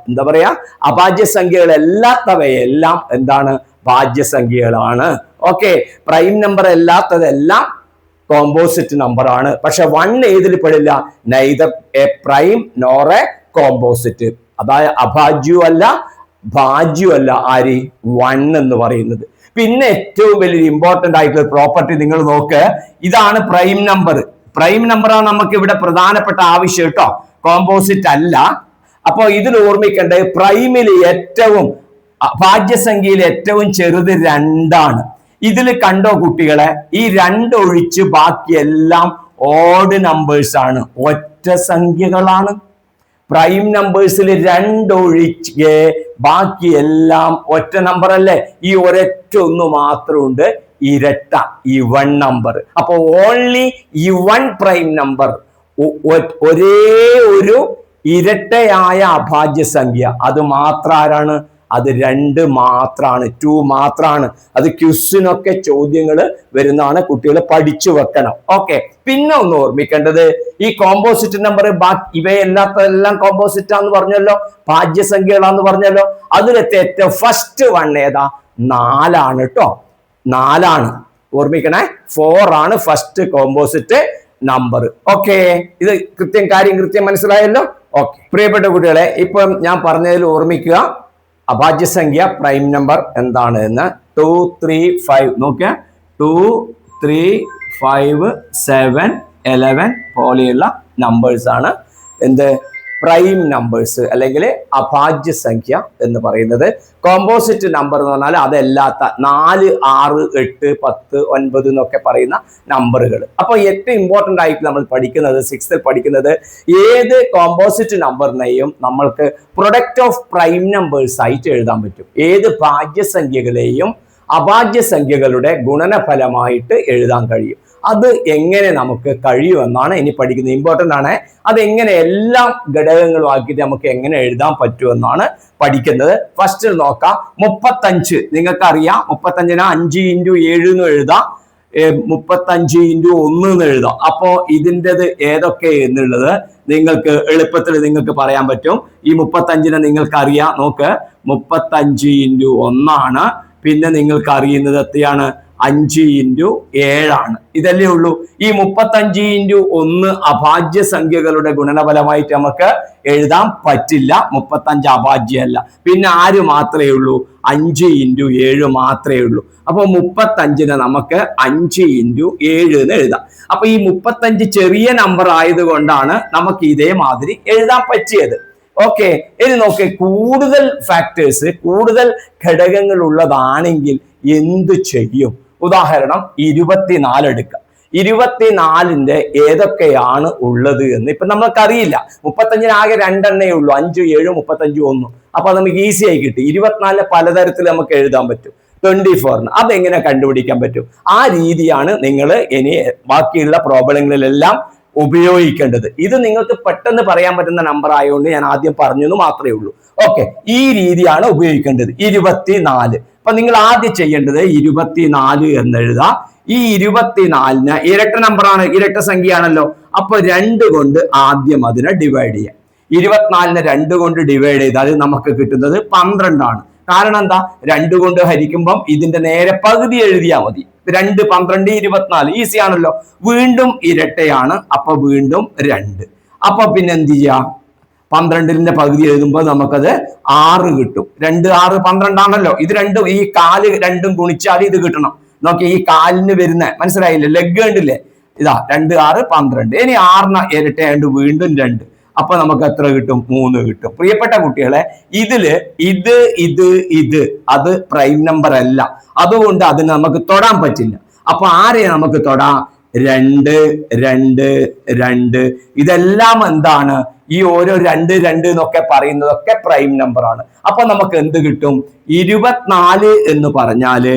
എന്താ പറയാ, അഭാജ്യസംഖ്യകളല്ലാത്തവയെല്ലാം എന്താണ്? ഭാജ്യസംഖ്യകളാണ്. ഓക്കെ, പ്രൈം നമ്പർ അല്ലാത്തതെല്ലാം കോമ്പോസിറ്റ് നമ്പർ ആണ്. പക്ഷെ 1 ഏതിൽ പെടില്ല? Neither a prime nor a composite. അതായത് അഭാജ്യവും അല്ല ഭാജ്യവും അല്ല ആര്? 1 എന്ന് പറയുന്നത്. പിന്നെ ഏറ്റവും വലിയ ഇമ്പോർട്ടന്റ് ആയിട്ടുള്ള പ്രോപ്പർട്ടി നിങ്ങൾ നോക്ക്, ഇതാണ് പ്രൈം നമ്പർ. പ്രൈം നമ്പറാണ് നമുക്ക് ഇവിടെ പ്രധാനപ്പെട്ട ആവശ്യം കേട്ടോ, കോമ്പോസിറ്റ് അല്ല. അപ്പൊ ഇതിൽ ഓർമ്മിക്കേണ്ടത് പ്രൈമിൽ ഏറ്റവും ഭാജ്യസംഖ്യയിൽ ഏറ്റവും ചെറുത് 2 ഇതിൽ കണ്ടോ കുട്ടികളെ? ഈ 2 ഒഴിച്ച് ബാക്കിയെല്ലാം ഓഡ് നമ്പേഴ്സ് ആണ്, ഒറ്റ സംഖ്യകളാണ്. പ്രൈം നമ്പേഴ്സിൽ 2 ഒഴിച്ച് ബാക്കിയെല്ലാം ഒറ്റ നമ്പർ അല്ലേ? ഈ ഒരൊറ്റ ഒന്ന് മാത്രമുണ്ട് ഇരട്ട, ഇവൺ നമ്പർ. അപ്പൊ ഓൺലി ഇവൺ പ്രൈം നമ്പർ, ഒരേ ഒരു ഇരട്ടയായ അഭാജ്യസംഖ്യ, അത് മാത്രം ആരാണ്? അത് 2 മാത്രാണ്, 2 മാത്രാണ്. അത് ക്വിസിനൊക്കെ ചോദ്യങ്ങൾ വരുന്നതാണ്, കുട്ടികൾ പഠിച്ചു വെക്കണം. ഓക്കെ, പിന്നെ ഒന്ന് ഓർമ്മിക്കേണ്ടത്, ഈ കോമ്പോസിറ്റ് നമ്പർ ഇവയല്ലാത്തതെല്ലാം കോമ്പോസിറ്റ് ആന്ന് പറഞ്ഞല്ലോ, ഭാജ്യസംഖ്യകളാന്ന് പറഞ്ഞല്ലോ. അതിലത്തെ ഏറ്റവും ഫസ്റ്റ് 1 ഏതാ? 4 കേട്ടോ, 4. ഓർമ്മിക്കണേ, 4 ആണ് ഫസ്റ്റ് കോമ്പോസിറ്റ് നമ്പർ. ഓക്കെ, ഇത് കൃത്യം മനസ്സിലായല്ലോ. ഓക്കെ, പ്രിയപ്പെട്ട കുട്ടികളെ, ഇപ്പം ഞാൻ പറഞ്ഞതിൽ ഓർമ്മിക്കുക, അഭാജ്യസംഖ്യ പ്രൈം നമ്പർ എന്താണ് എന്ന്. 2 3 5 നോക്കിയ 2 3 5 7 11 പോലെയുള്ള നമ്പേഴ്സ് ആണ് എന്ത്? പ്രൈം നമ്പേഴ്സ് അല്ലെങ്കിൽ അഭാജ്യ സംഖ്യ എന്ന് പറയുന്നത്. കോമ്പോസിറ്റ് നമ്പർ എന്ന് പറഞ്ഞാൽ അതല്ലാത്ത 4 6 8 10 9 എന്നൊക്കെ പറയുന്ന നമ്പറുകൾ. അപ്പൊ ഏറ്റവും ഇമ്പോർട്ടന്റ് ആയിട്ട് നമ്മൾ പഠിക്കുന്നത് 6th പഠിക്കുന്നത്, ഏത് കോമ്പോസിറ്റ് നമ്പറിനെയും നമ്മൾക്ക് പ്രൊഡക്റ്റ് ഓഫ് പ്രൈം നമ്പേഴ്സ് ആയിട്ട് എഴുതാൻ പറ്റും. ഏത് ഭാജ്യസംഖ്യകളെയും അഭാജ്യസംഖ്യകളുടെ ഗുണനഫലമായിട്ട് എഴുതാൻ കഴിയും. അത് എങ്ങനെ നമുക്ക് കഴിയുമെന്നാണ് ഇനി പഠിക്കുന്നത്. ഇമ്പോർട്ടൻ്റ് ആണ്. അതെങ്ങനെ എല്ലാ ഘടകങ്ങളും ആക്കിയിട്ട് നമുക്ക് എങ്ങനെ എഴുതാൻ പറ്റുമെന്നാണ് പഠിക്കുന്നത്. ഫസ്റ്റ് നോക്കാം, 35 നിങ്ങൾക്കറിയാം. 35നെ 5 × 7 എന്ന് എഴുതാം, 35 × 1 എന്ന് എഴുതാം. അപ്പോ ഇതിൻ്റെത് ഏതൊക്കെ എന്നുള്ളത് നിങ്ങൾക്ക് എളുപ്പത്തിൽ നിങ്ങൾക്ക് പറയാൻ പറ്റും. ഈ 35നെ നിങ്ങൾക്ക് അറിയാം. നോക്ക്, 35 × 1 ആണ്. പിന്നെ നിങ്ങൾക്ക് അറിയുന്നത് എത്രയാണ്? 5 × 7 ഇതല്ലേ ഉള്ളൂ. ഈ 35 × 1 അഭാജ്യ സംഖ്യകളുടെ ഗുണനഫലമായിട്ട് നമുക്ക് എഴുതാൻ പറ്റില്ല. 35 അഭാജ്യമല്ല. പിന്നെ ആര് മാത്രമേ ഉള്ളൂ? 5 × 7 മാത്രമേ ഉള്ളൂ. അപ്പൊ 35നെ നമുക്ക് 5 × 7 എന്ന് എഴുതാം. അപ്പൊ ഈ 35 ചെറിയ നമ്പർ ആയതുകൊണ്ടാണ് നമുക്ക് ഇതേമാതിരി എഴുതാൻ പറ്റിയത്. ഓക്കെ, ഇനി നോക്കേ, കൂടുതൽ ഫാക്ടേഴ്സ്, കൂടുതൽ ഘടകങ്ങൾ ഉള്ളതാണെങ്കിൽ എന്ത് ചെയ്യും? ഉദാഹരണം 24 എടുക്കാം. 24ന്റെ ഏതൊക്കെയാണ് ഉള്ളത് എന്ന് ഇപ്പൊ നമുക്കറിയില്ല. 35 ആകെ 2 എണ്ണേ ഉള്ളൂ, 5, 7, 35, 1. അപ്പൊ നമുക്ക് ഈസി ആയി കിട്ടി. 24 പലതരത്തിൽ നമുക്ക് എഴുതാൻ പറ്റും. 24 അതെങ്ങനെ കണ്ടുപിടിക്കാൻ പറ്റും? ആ രീതിയാണ് നിങ്ങൾ ഇനി ബാക്കിയുള്ള പ്രോബ്ലങ്ങളിലെല്ലാം ഉപയോഗിക്കേണ്ടത്. ഇത് നിങ്ങൾക്ക് പെട്ടെന്ന് പറയാൻ പറ്റുന്ന നമ്പർ ആയതുകൊണ്ട് ഞാൻ ആദ്യം പറഞ്ഞെന്ന് മാത്രമേ ഉള്ളൂ. ഓക്കെ, ഈ രീതിയാണ് ഉപയോഗിക്കേണ്ടത്. 24. അപ്പൊ നിങ്ങൾ ആദ്യം ചെയ്യേണ്ടത് 24 എന്നെഴുതാം. ഈ 24ന് ഇരട്ട നമ്പറാണ്, ഇരട്ട സംഖ്യയാണല്ലോ. അപ്പൊ 2 കൊണ്ട് ആദ്യം അതിനെ ഡിവൈഡ് ചെയ്യാം. 24നെ 2 കൊണ്ട് ഡിവൈഡ് ചെയ്താൽ നമുക്ക് കിട്ടുന്നത് 12 ആണ്. കാരണം എന്താ? 2 കൊണ്ട് ഹരിക്കുമ്പം ഇതിന്റെ നേരെ പകുതി എഴുതിയാൽ മതി. 2, 12, 24 ഈസി ആണല്ലോ. വീണ്ടും ഇരട്ടയാണ്, അപ്പൊ വീണ്ടും 2. അപ്പൊ പിന്നെ എന്ത് ചെയ്യാം? 12ന്റെ പകുതി എഴുതുമ്പോൾ നമുക്കത് 6 കിട്ടും. 2, 6, 12 ആണല്ലോ. ഇത് രണ്ടും, ഈ കാല് രണ്ടും ഗുണിച്ചാൽ ഇത് കിട്ടണം. നോക്കി, ഈ കാലിന് വരുന്ന മനസ്സിലായില്ലേ? ലെഗ് കണ്ടില്ലേ? ഇതാ 2, 6, 12. ഇനി 6ന് ഇരട്ടയാണ്ട് വീണ്ടും 2. അപ്പൊ നമുക്ക് എത്ര കിട്ടും? 3 കിട്ടും. പ്രിയപ്പെട്ട കുട്ടികളെ, ഇത് അത് പ്രൈം നമ്പർ അല്ല, അതുകൊണ്ട് അതിന് നമുക്ക് തൊടാൻ പറ്റില്ല. അപ്പൊ ആരെ നമുക്ക് തൊടാം? 2, 2, 2. ഇതെല്ലാം എന്താണ്? ഈ ഓരോ 2, 2 എന്നൊക്കെ പറയുന്നതൊക്കെ പ്രൈം നമ്പർ ആണ്. അപ്പൊ നമുക്ക് എന്ത് കിട്ടും? 24 എന്ന് പറഞ്ഞാല്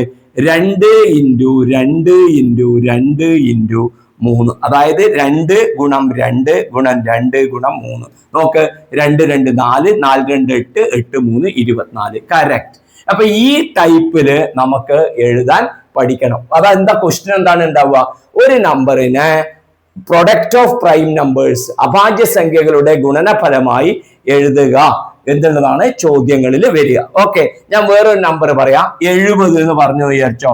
2 × 2 × 2 × 3, അതായത് 2 × 2 × 2 × 3. നോക്ക്, 2, 2, 4, 4, 2, 8, 8, 3, 24. കറക്റ്റ്. അപ്പൊ ഈ ടൈപ്പില് നമുക്ക് എഴുതാൻ പഠിക്കണം. അതെന്താ ക്വസ്റ്റ്യൻ എന്താണ് ഉണ്ടാവുക? ഒരു നമ്പറിനെ പ്രൊഡക്റ്റ് ഓഫ് പ്രൈം നമ്പേഴ്സ്, അഭാജ്യ സംഖ്യകളുടെ ഗുണനഫലമായി എഴുതുക എന്നുള്ളതാണ് ചോദ്യങ്ങളിൽ വരിക. ഓക്കെ, ഞാൻ വേറൊരു നമ്പർ പറയാം. 70 എന്ന് പറഞ്ഞു വിചാരിച്ചോ.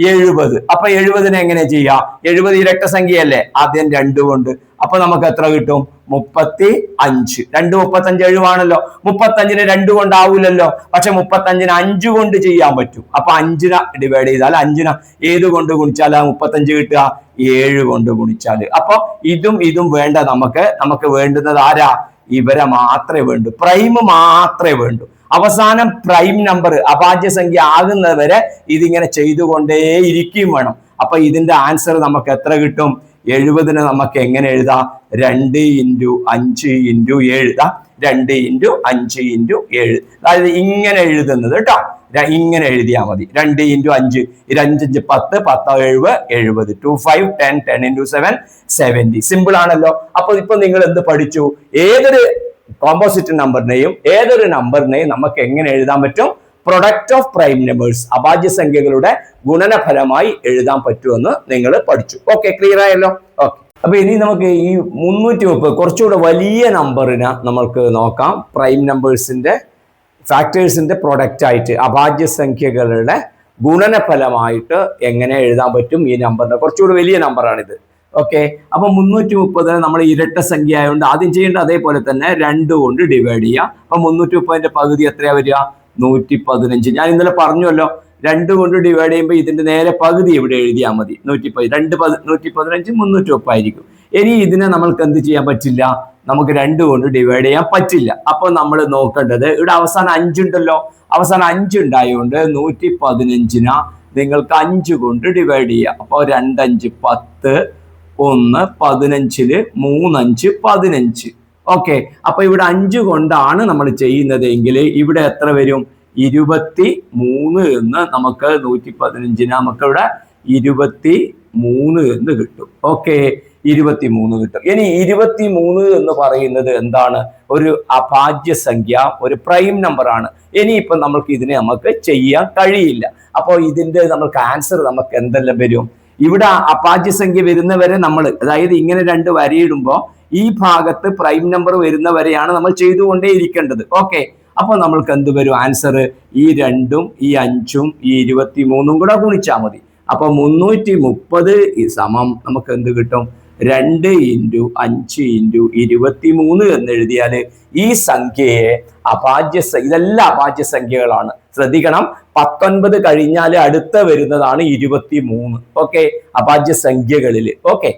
70. അപ്പൊ 70നെ എങ്ങനെ ചെയ്യാം? 70 ഇരട്ട സംഖ്യയല്ലേ? ആദ്യം 2 കൊണ്ട്. അപ്പൊ നമുക്ക് എത്ര കിട്ടും? 35. 2, 35, 7 ആണല്ലോ. 35നെ 2 കൊണ്ടാവൂലല്ലോ. പക്ഷെ 35നെ 5 കൊണ്ട് ചെയ്യാൻ പറ്റും. അപ്പൊ 5നെ ഡിവൈഡ് ചെയ്താൽ 5നെ ഏത് കൊണ്ട് ഗുണിച്ചാലാ 35 കിട്ടുക? 7 കൊണ്ട് ഗുണിച്ചാല്. അപ്പൊ ഇതും വേണ്ട. നമുക്ക് വേണ്ടുന്നത് ആരാ? ഇവരെ മാത്രമേ വേണ്ടൂ. പ്രൈം മാത്രമേ വേണ്ടൂ. അവസാനം പ്രൈം നമ്പർ അഭാജ്യ സംഖ്യ ആകുന്നവരെ ഇതിങ്ങനെ ചെയ്തുകൊണ്ടേ ഇരിക്കുകയും വേണം. അപ്പൊ ഇതിന്റെ ആൻസർ നമുക്ക് എത്ര കിട്ടും? 70നെ നമുക്ക് എങ്ങനെ എഴുതാം? 2 × 5 × 7. 2 × 5 × 7. അതായത് ഇങ്ങനെ എഴുതുന്നത് കേട്ടോ. ഇങ്ങനെ എഴുതിയാൽ മതി. 2 × 5, 5, 10, 10, 70. 2, 5, 10, 10 × 7, 70. സിമ്പിൾ ആണല്ലോ. അപ്പൊ ഇപ്പൊ നിങ്ങൾ എന്ത് പഠിച്ചു? ഏതൊരു കോമ്പോസിറ്റ് നമ്പറിനെയും ഏതൊരു നമ്പറിനെയും നമുക്ക് എങ്ങനെ എഴുതാൻ പറ്റും? പ്രൊഡക്റ്റ് ഓഫ് പ്രൈം നമ്പേഴ്സ്, അഭാജ്യ സംഖ്യകളുടെ ഗുണനഫലമായി എഴുതാൻ പറ്റുമെന്ന് നിങ്ങൾ പഠിച്ചു. ഓക്കെ, ക്ലിയർ ആയല്ലോ? ഓക്കെ, അപ്പൊ ഇനി നമുക്ക് ഈ 330 കുറച്ചുകൂടെ വലിയ നമ്പറിനെ നമുക്ക് നോക്കാം. പ്രൈം നമ്പേഴ്സിന്റെ ഫാക്ടേഴ്സിന്റെ പ്രൊഡക്റ്റ് ആയിട്ട് അഭാജ്യ സംഖ്യകളുടെ ഗുണനഫലമായിട്ട് എങ്ങനെ എഴുതാൻ പറ്റും ഈ നമ്പറിന്റെ? കുറച്ചുകൂടി വലിയ നമ്പറാണിത്. ഓക്കെ, അപ്പൊ 330 നമ്മൾ ഇരട്ട സംഖ്യ ആയതുകൊണ്ട് ആദ്യം ചെയ്യേണ്ട അതേപോലെ തന്നെ 2 കൊണ്ട് ഡിവൈഡ് ചെയ്യാം. അപ്പൊ 330ന്റെ പകുതി എത്രയാ വരിക? 115. ഞാൻ ഇന്നലെ പറഞ്ഞല്ലോ, 2 കൊണ്ട് ഡിവൈഡ് ചെയ്യുമ്പോൾ ഇതിന്റെ നേരെ പകുതി ഇവിടെ എഴുതിയാൽ മതി. 115, 115, 330 ആയിരിക്കും. ഇനി ഇതിനെ നമ്മൾക്ക് എന്ത് ചെയ്യാൻ പറ്റില്ല? നമുക്ക് 2 കൊണ്ട് ഡിവൈഡ് ചെയ്യാൻ പറ്റില്ല. അപ്പൊ നമ്മൾ നോക്കേണ്ടത്, ഇവിടെ അവസാനം 5 ഉണ്ടല്ലോ. അവസാനം 5 ഉണ്ടായതുകൊണ്ട് 115നെ നിങ്ങൾക്ക് 5 കൊണ്ട് ഡിവൈഡ് ചെയ്യാം. അപ്പൊ 2, 5, 10, 1, 15, 3, 5, 15. ഓക്കെ, അപ്പൊ ഇവിടെ 5 കൊണ്ടാണ് നമ്മൾ ചെയ്യുന്നത് എങ്കിൽ ഇവിടെ എത്ര വരും? 23 എന്ന് നമുക്ക് 115ന് നമുക്ക് ഇവിടെ 23 എന്ന് കിട്ടും. ഓക്കെ, 23 കിട്ടും. ഇനി 23 എന്ന് പറയുന്നത് എന്താണ്? ഒരു അഭാജ്യ സംഖ്യ, ഒരു പ്രൈം നമ്പർ ആണ്. ഇനിയിപ്പം നമുക്ക് ഇതിനെ നമുക്ക് ചെയ്യാൻ കഴിയില്ല. അപ്പോൾ ഇതിന്റെ നമുക്ക് ആൻസർ നമുക്ക് എന്തെല്ലാം വരും? ഇവിടെ അഭാജ്യ സംഖ്യ വരുന്നവരെ നമ്മൾ, അതായത് ഇങ്ങനെ 2 വരയിടുമ്പോൾ ഈ ഭാഗത്ത് പ്രൈം നമ്പർ വരുന്നവരെയാണ് നമ്മൾ ചെയ്തുകൊണ്ടേ ഇരിക്കേണ്ടത്. ഓക്കെ, അപ്പൊ നമ്മൾക്ക് എന്ത് വരും ആൻസർ? ഈ 2ഉം ഈ 5ഉം ഈ 23ഉം കൂടെ ഗുണിച്ചാൽ മതി. അപ്പൊ 330 സമം നമുക്ക് എന്ത് കിട്ടും? 2 × 5 × 23 എന്ന് എഴുതിയാല് ഈ സംഖ്യയെ ഇതെല്ലാം അഭാജ്യ സംഖ്യകളാണ്. ശ്രദ്ധിക്കണം, 19 കഴിഞ്ഞാൽ അടുത്ത വരുന്നതാണ് 23. ഓക്കെ, അഭാജ്യ സംഖ്യകളിൽ. ഓക്കെ,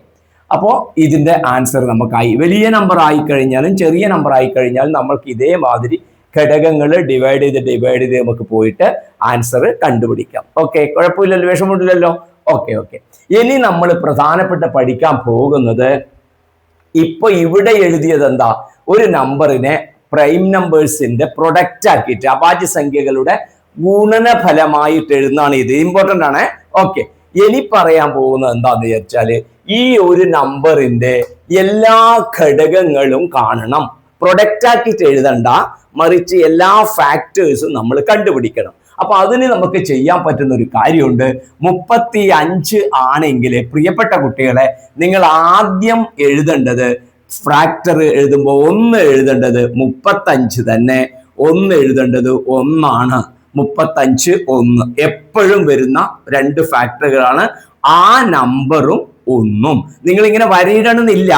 അപ്പോൾ ഇതിന്റെ ആൻസർ നമുക്കായി. വലിയ നമ്പർ ആയി കഴിഞ്ഞാലും ചെറിയ നമ്പർ ആയി കഴിഞ്ഞാലും നമ്മൾക്ക് ഇതേമാതിരി ഘടകങ്ങൾ ഡിവൈഡ് ചെയ്ത് നമുക്ക് പോയിട്ട് ആൻസർ കണ്ടുപിടിക്കാം. ഓക്കെ, കുഴപ്പമില്ലല്ലോ, വിഷമമില്ലല്ലോ. ഓക്കെ. ഇനി നമ്മൾ പ്രധാനപ്പെട്ട പഠിക്കാൻ പോകുന്നത്, ഇപ്പൊ ഇവിടെ എഴുതിയത് എന്താ, ഒരു നമ്പറിനെ പ്രൈം നമ്പേഴ്സിന്റെ പ്രൊഡക്റ്റ് ആക്കിയിട്ട് അഭാജ്യ സംഖ്യകളുടെ ഗുണനഫലമായിട്ട് എഴുതുന്നതാണ്. ഇത് ഇമ്പോർട്ടന്റ് ആണ്. ഓക്കെ, ഇനി പറയാൻ പോകുന്നത് എന്താന്ന് വിചാരിച്ചാല്, ഈ ഒരു നമ്പറിന്റെ എല്ലാ ഘടകങ്ങളും കാണണം. പ്രൊഡക്റ്റ് ആക്കിയിട്ട് എഴുതണ്ട, മറിച്ച് എല്ലാ ഫാക്ടേഴ്സും നമ്മൾ കണ്ടുപിടിക്കണം. അപ്പൊ അതിന് നമുക്ക് ചെയ്യാൻ പറ്റുന്ന ഒരു കാര്യമുണ്ട്. 35 ആണെങ്കിൽ പ്രിയപ്പെട്ട കുട്ടികളെ, നിങ്ങൾ ആദ്യം എഴുതേണ്ടത്, ഫാക്ടർ എഴുതുമ്പോൾ 1 എഴുതേണ്ടത് 35 തന്നെ. 1 എഴുതേണ്ടത് 1 ആണ്. 35 1 എപ്പോഴും വരുന്ന 2 ഫാക്ടറുകളാണ്. ആ നമ്പറും 1ഉം നിങ്ങൾ ഇങ്ങനെ വരയിടണമെന്നില്ല,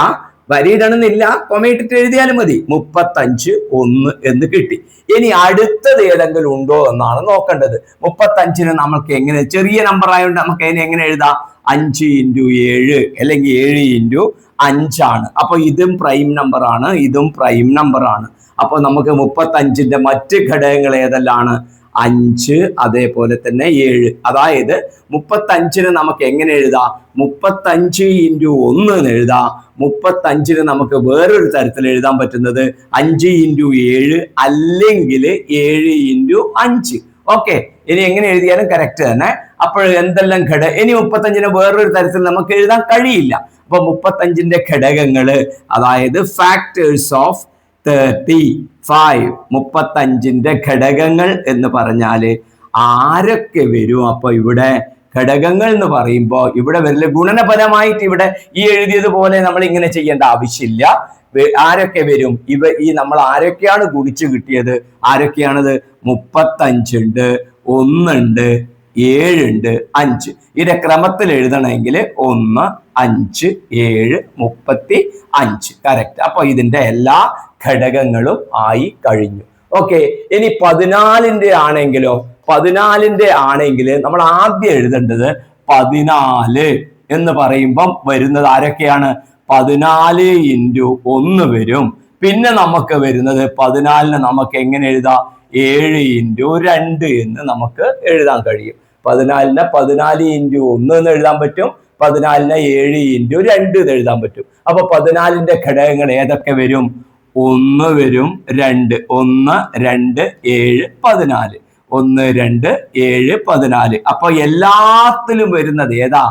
കൊമയിട്ടിട്ട് എഴുതിയാലും മതി. 35 1 എന്ന് കിട്ടി. ഇനി അടുത്തത് ഏതെങ്കിലും ഉണ്ടോ എന്നാണ് നോക്കേണ്ടത്. 35ന് നമുക്ക് എങ്ങനെ, ചെറിയ നമ്പർ ആയതുകൊണ്ട് നമുക്ക് അതിനെ എങ്ങനെ എഴുതാം, 5 × 7 അല്ലെങ്കിൽ 7 × 5 ആണ്. അപ്പൊ ഇതും പ്രൈം നമ്പർ ആണ്, ഇതും പ്രൈം നമ്പർ ആണ്. അപ്പൊ നമുക്ക് 35ന്റെ മറ്റ് ഘടകങ്ങൾ ഏതെല്ലാണ്, 5 അതേപോലെ തന്നെ 7. അതായത് 35ന് നമുക്ക് എങ്ങനെ എഴുതാം, 35 × 1 എന്ന് എഴുതാം. 35ന് നമുക്ക് വേറൊരു തരത്തിൽ എഴുതാൻ പറ്റുന്നത് 5 × 7 അല്ലെങ്കിൽ 7 × 5. ഓക്കെ, ഇനി എങ്ങനെ എഴുതിയാലും കറക്റ്റ് തന്നെ. അപ്പോൾ എന്തെല്ലാം ഇനി 35ന് വേറൊരു തരത്തിൽ നമുക്ക് എഴുതാൻ കഴിയില്ല. അപ്പൊ 35ന്റെ ഘടകങ്ങള്, അതായത് ഫാക്ടേഴ്സ് ഓഫ് 35, 35ന്റെ ഘടകങ്ങൾ എന്ന് പറഞ്ഞാല് ആരൊക്കെ വരും? അപ്പൊ ഇവിടെ ഘടകങ്ങൾ എന്ന് പറയുമ്പോൾ ഇവിടെ വരില്ല, ഗുണനപരമായിട്ട് ഇവിടെ ഈ എഴുതിയതുപോലെ നമ്മൾ ഇങ്ങനെ ചെയ്യേണ്ട ആവശ്യമില്ല. ആരൊക്കെ വരും? നമ്മൾ ആരൊക്കെയാണ് ഗുണിച്ച് കിട്ടിയത്? ആരൊക്കെയാണത്? 35 ഉണ്ട്, 1 ഉണ്ട്, 7 ഉണ്ട്, 5. ഇതിന്റെ ക്രമത്തിൽ എഴുതണമെങ്കിൽ 1, 5, 7, 35. കറക്റ്റ്. അപ്പൊ ഇതിന്റെ എല്ലാ ഘടകങ്ങളും ആയി കഴിഞ്ഞു. ഓക്കെ, ഇനി 14ന്റെ ആണെങ്കിലോ, 14ന്റെ ആണെങ്കിൽ നമ്മൾ ആദ്യം എഴുതേണ്ടത് 14 എന്ന് പറയുമ്പം വരുന്നത് ആരൊക്കെയാണ്? 14 × 1 വരും. പിന്നെ നമുക്ക് വരുന്നത് 14ന് നമുക്ക് എങ്ങനെ എഴുതാം, 7 × 2 എന്ന് നമുക്ക് എഴുതാൻ കഴിയും. 14നെ 14 × 1 എന്ന് എഴുതാൻ പറ്റും, 14നെ 7 × 2 എന്ന് എഴുതാൻ പറ്റും. അപ്പൊ 14ന്റെ ഘടകങ്ങൾ ഏതൊക്കെ വരും? 1 വരും, 2, 1, 2, 7, 14. 1, 2, 7, 14. അപ്പൊ എല്ലാത്തിലും വരുന്നത് ഏതാ?